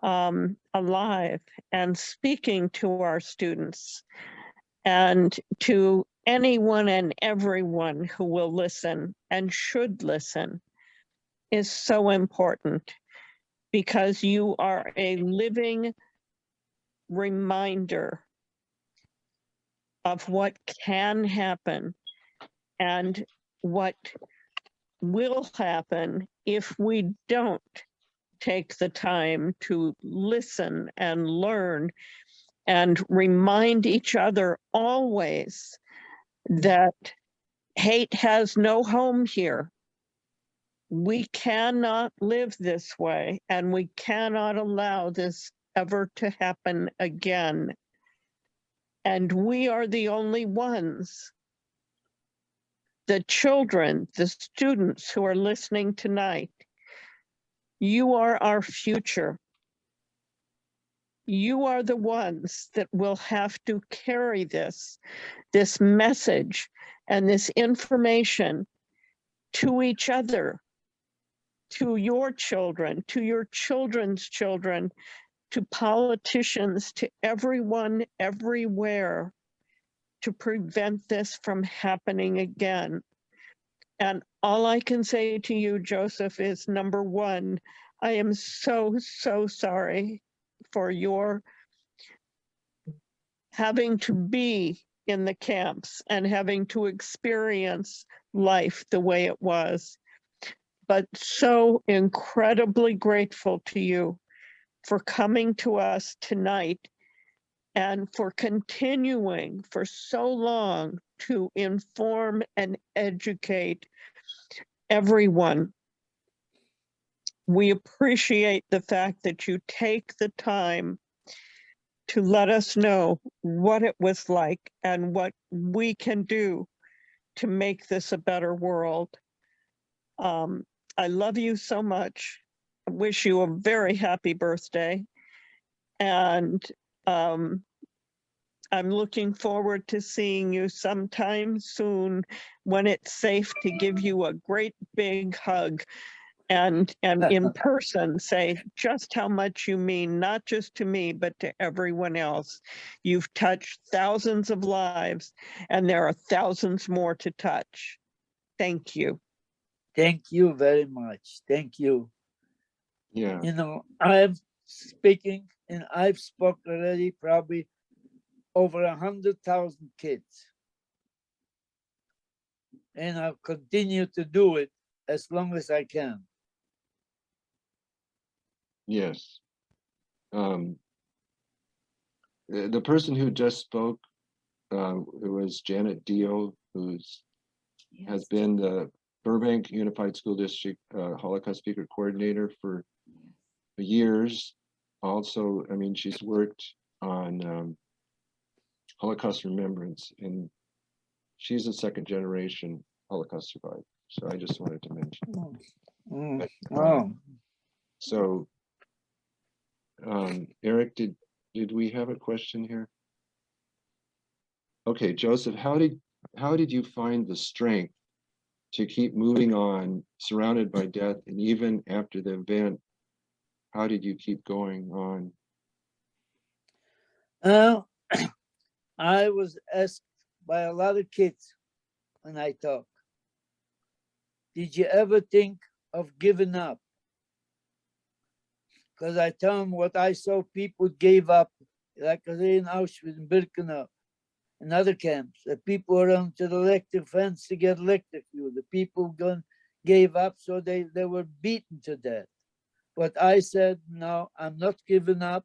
alive and speaking to our students and to anyone and everyone who will listen and should listen is so important, because you are a living reminder of what can happen and what will happen if we don't take the time to listen and learn and remind each other always that hate has no home here. We cannot live this way, and we cannot allow this ever to happen again. And we are the only ones. The children, the students who are listening tonight, you are our future. You are the ones that will have to carry this message and this information to each other, to your children, to your children's children, to politicians, to everyone, everywhere, to prevent this from happening again. And all I can say to you, Joseph, is number one, I am so, so sorry for your having to be in the camps and having to experience life the way it was, but so incredibly grateful to you for coming to us tonight and for continuing for so long to inform and educate everyone. We appreciate the fact that you take the time to let us know what it was like and what we can do to make this a better world. I love you so much. I wish you a very happy birthday. And I'm looking forward to seeing you sometime soon when it's safe to give you a great big hug and in person say just how much you mean, not just to me, but to everyone else. You've touched thousands of lives, and there are thousands more to touch. Thank you. Thank you very much. Thank you. Yeah. You know, I'm speaking and I've spoke already probably over 100,000 kids. And I'll continue to do it as long as I can. Yes. The person who just spoke, it was Janet Dio, has been the Burbank Unified School District Holocaust Speaker Coordinator for years. Also, I mean, she's worked on Holocaust remembrance, and she's a second generation Holocaust survivor. So I just wanted to mention. But, so, Eric, did we have a question here? Okay, Joseph, how did you find the strength to keep moving on, surrounded by death, and even after the event, how did you keep going on? I was asked by a lot of kids when I talk, did you ever think of giving up? Because I tell them what I saw people gave up, like I say in Auschwitz and Birkenau and other camps. The people around to the electric fence to get electrocuted. The people gave up, so they were beaten to death. But I said, no, I'm not giving up.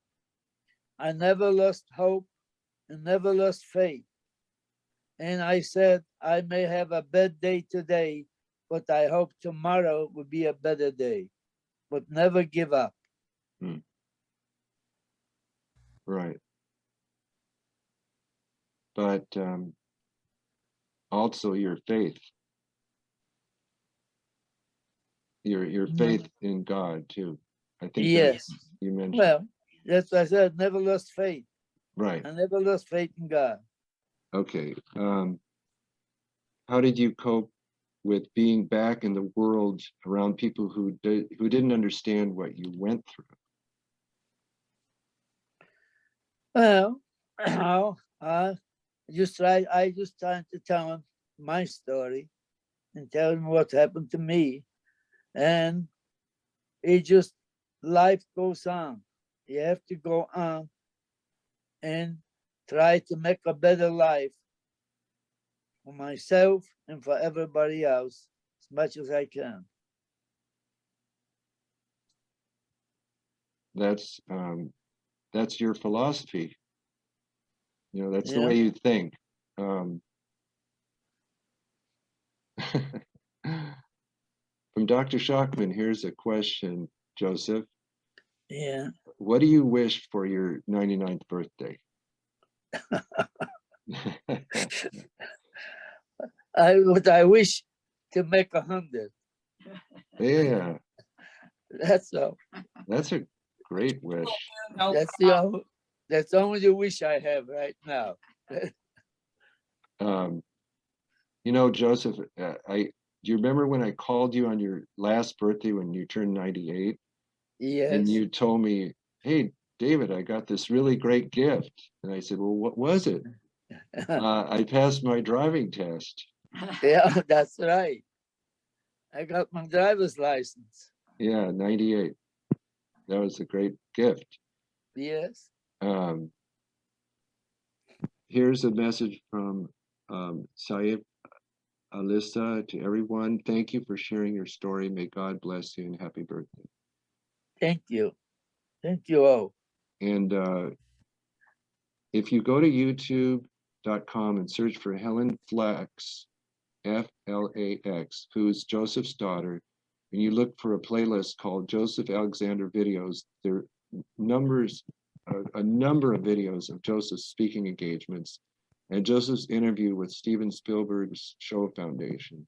I never lost hope and never lost faith. And I said, I may have a bad day today, but I hope tomorrow will be a better day. But never give up. Right. But also your faith. Your faith in God too. I think yes, you mentioned. Well, that's what I said, never lost faith. Right. I never lost faith in God. Okay. How did you cope with being back in the world around people who didn't understand what you went through? Well, I just tried to tell them my story and tell them what happened to me. And it just, life goes on. You have to go on and try to make a better life for myself and for everybody else as much as I can. That's your philosophy. You know, that's the Yeah. way you think. From Dr. Shockman, here's a question, Joseph. Yeah. What do you wish for your 99th birthday? I wish to make 100. Yeah, That's all. that's a great wish. That's the only wish I have right now. You know, Joseph, do you remember when I called you on your last birthday when you turned 98? Yes. And you told me, hey, David, I got this really great gift. And I said, well, what was it? I passed my driving test. Yeah, that's right. I got my driver's license. Yeah, 98. That was a great gift. Yes. Here's a message from Saif Alyssa to everyone. Thank you for sharing your story. May God bless you and happy birthday. Thank you. Thank you all. And if you go to youtube.com and search for Helen Flax, F-L-A-X, who's Joseph's daughter, and you look for a playlist called Joseph Alexander Videos, there are a number of videos of Joseph's speaking engagements and Joseph's interview with Steven Spielberg's Show Foundation.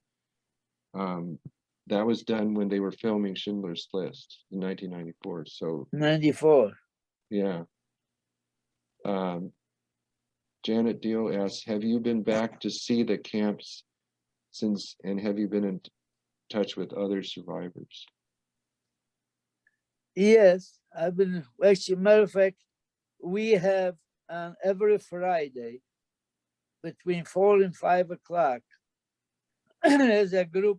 That was done when they were filming Schindler's List in 1994. So 94. yeah. Janet Deal asks, have you been back to see the camps since, and have you been in touch with other survivors? Yes, I've been, actually, matter of fact, we have every Friday between 4 and 5 o'clock, there's a group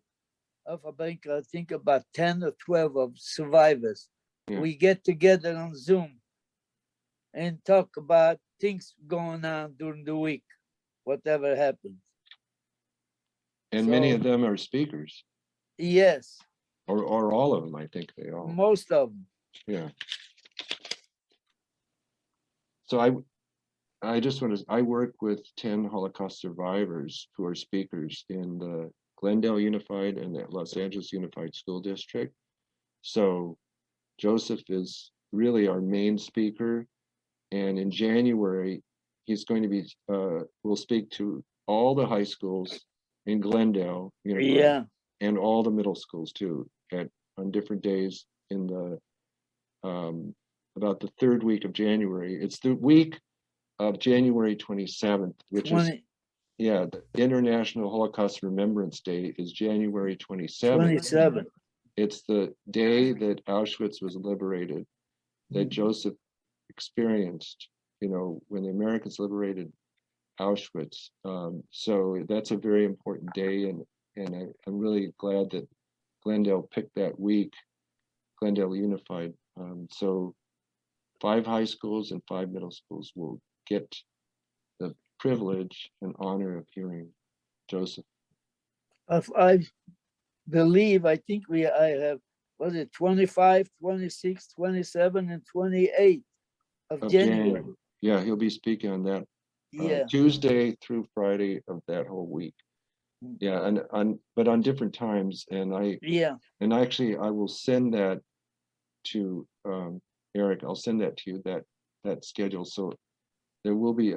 of I think about 10 or 12 of survivors. Yeah. We get together on Zoom and talk about things going on during the week, whatever happens. And many So- of them are speakers, Yes, or all of them, I think they all. most of them. Yeah. So I just want to, I work with 10 Holocaust survivors who are speakers in the Glendale Unified and the Los Angeles Unified School District. So Joseph is really our main speaker. And in January, he's going to be, will speak to all the high schools in Glendale Unified, Yeah, and all the middle schools too, on different days in the, about the third week of January. It's the week of January 27th, which is, 20, yeah, the International Holocaust Remembrance Day is January 27th. 27. It's the day that Auschwitz was liberated, that Joseph experienced, you know, when the Americans liberated Auschwitz. So that's a very important day, and I'm really glad that Glendale picked that week, Glendale Unified. So 5 high schools and 5 middle schools will get the privilege and honor of hearing Joseph. I believe, I think I have, was it 25, 26, 27, and 28 of January. Yeah, he'll be speaking on that Yeah, Tuesday through Friday of that whole week. Yeah, but on different times, yeah. and actually I will send that to Eric. I'll send that to you, that schedule. So there will be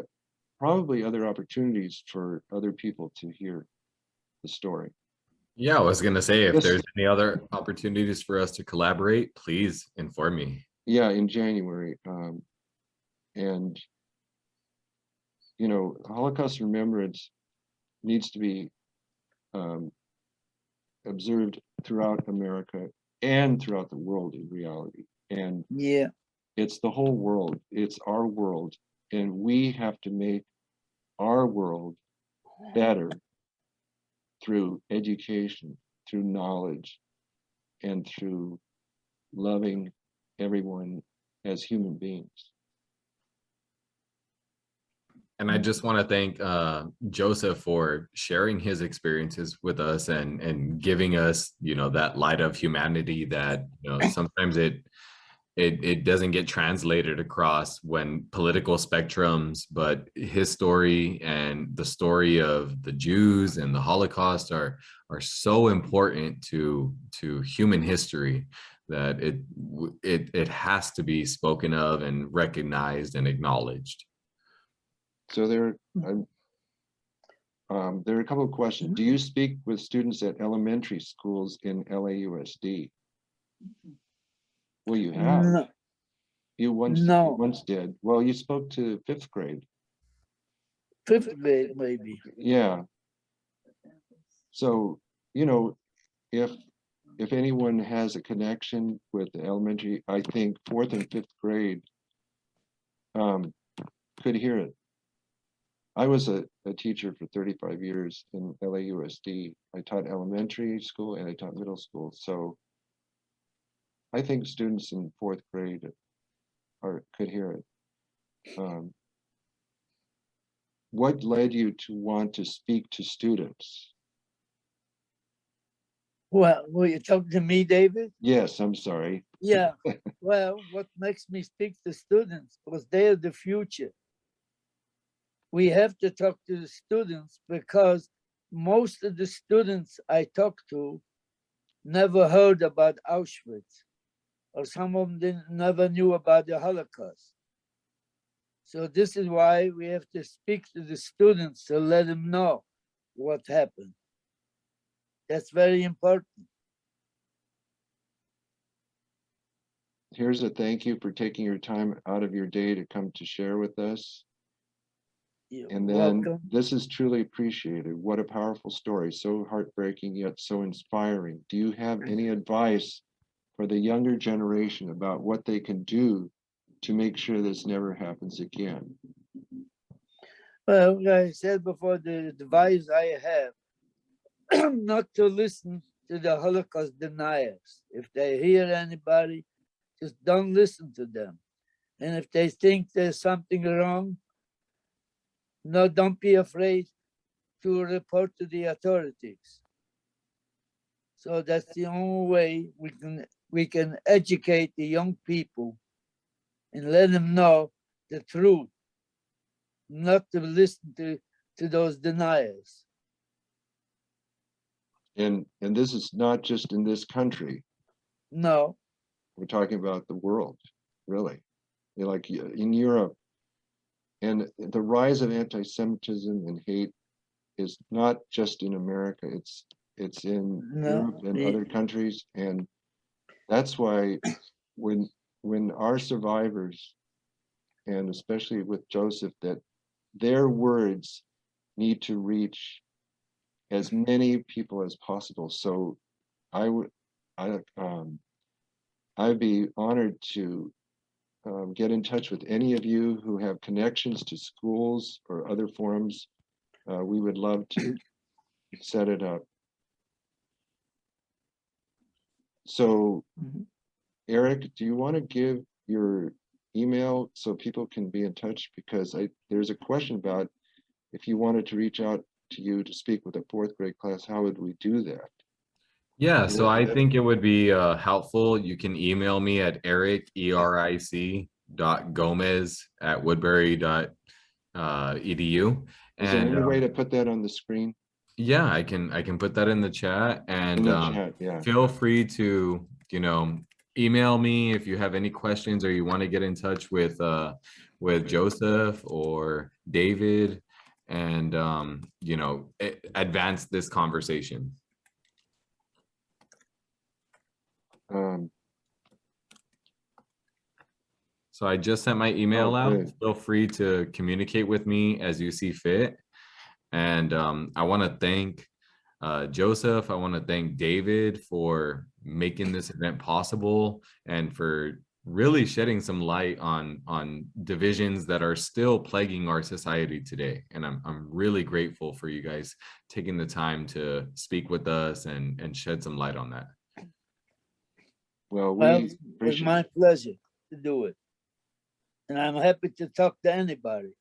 probably other opportunities for other people to hear the story. Yeah, I was gonna say, if Yes. there's any other opportunities for us to collaborate, please inform me. Yeah, in January. And you know, Holocaust remembrance needs to be observed throughout America and throughout the world in reality. And Yeah, it's the whole world. It's our world. And we have to make our world better through education, through knowledge, and through loving everyone as human beings. And I just want to thank Joseph for sharing his experiences with us and giving us, you know, that light of humanity that, you know, sometimes it doesn't get translated across when political spectrums, but his story and the story of the Jews and the Holocaust are so important to human history that it has to be spoken of and recognized and acknowledged. So there are a couple of questions. Do you speak with students at elementary schools in LAUSD? Well, you have. no, You No. once did. Well, you spoke to 5th grade. 5th grade maybe. Yeah. So, you know, if anyone has a connection with the elementary, I think 4th and 5th grade could hear it. I was a teacher for 35 years in LAUSD. I taught elementary school and I taught middle school. So I think students in 4th grade could hear it. What led you to want to speak to students? Well, were you talking to me, David? Yes, I'm sorry. Yeah. Well, what makes me speak to students? Because they are the future. we have to talk to the students, because most of the students I talked to never heard about Auschwitz, or some of them never knew about the Holocaust. So this is why we have to speak to the students to let them know what happened. That's very important. Here's a thank you for taking your time out of your day to come to share with us. You're And then welcome. this is truly appreciated. What a powerful story, so heartbreaking yet so inspiring. Do you have any advice for the younger generation about what they can do to make sure this never happens again? Well, like I said before, the advice I have, not to listen to the Holocaust deniers. If they hear anybody, just don't listen to them. And if they think there's something wrong, no, don't be afraid to report to the authorities. So that's the only way we can educate the young people and let them know the truth, not to listen to those deniers. And this is not just in this country. No, We're talking about the world, really. Like in Europe, and the rise of anti-Semitism and hate is not just in America. It's in No, Europe and other countries, and that's why when our survivors, and especially with Joseph, that their words need to reach as many people as possible. So I'd be honored to get in touch with any of you who have connections to schools or other forums. We would love to set it up. So, Eric, do you want to give your email so people can be in touch? Because there's a question about if you wanted to reach out to you to speak with a 4th grade class, how would we do that? Yeah, so I think it would be helpful. You can email me at eric, eric.gomez@woodbury.edu. Is there And any way to put that on the screen? yeah, I can put that in the chat, and In the chat, yeah. feel free to, email me if you have any questions or you want to get in touch with Joseph or David, and advance this conversation. So I just sent my email out. Good. Feel free to communicate with me as you see fit. And I want to thank Joseph. I want to thank David for making this event possible and for really shedding some light on divisions that are still plaguing our society today. And I'm really grateful for you guys taking the time to speak with us and shed some light on that. Well, it was my pleasure to do it. And I'm happy to talk to anybody.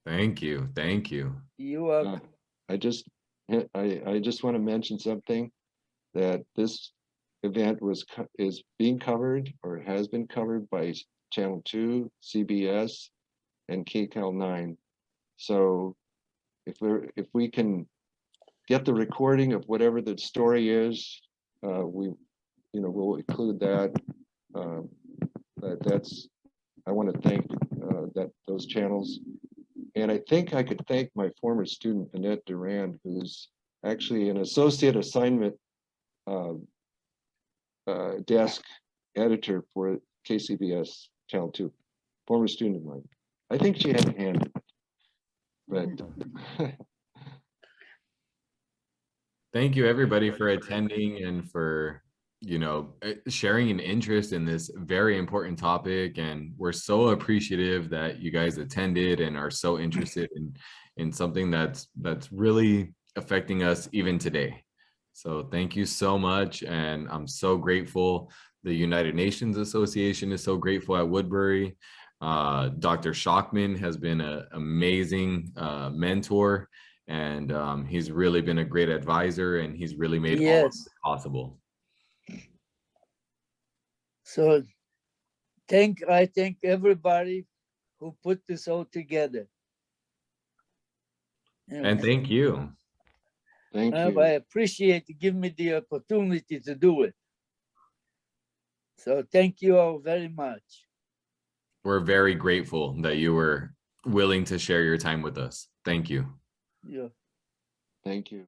Thank you. Thank you. You are. I just want to mention something, that this event is being covered, or has been covered, by Channel 2, CBS, and KCAL 9. So if we can get the recording of whatever the story is, we'll include that. I want to thank those channels. And I think I could thank my former student, Annette Duran, who's actually an associate assignment desk editor for KCBS Channel 2, former student of mine. I think she had a hand in it. But thank you everybody for attending and for sharing an interest in this very important topic. And we're so appreciative that you guys attended and are so interested in something that's really affecting us even today. So thank you so much. And I'm so grateful. The United Nations Association is so grateful at Woodbury. Dr. Shockman has been an amazing mentor, and he's really been a great advisor, and he's really made all of this possible. So I thank everybody who put this all together. And thank you. Thank I you. appreciate you giving me the opportunity to do it. So thank you all very much. We're very grateful that you were willing to share your time with us. Thank you. Yeah. Thank you.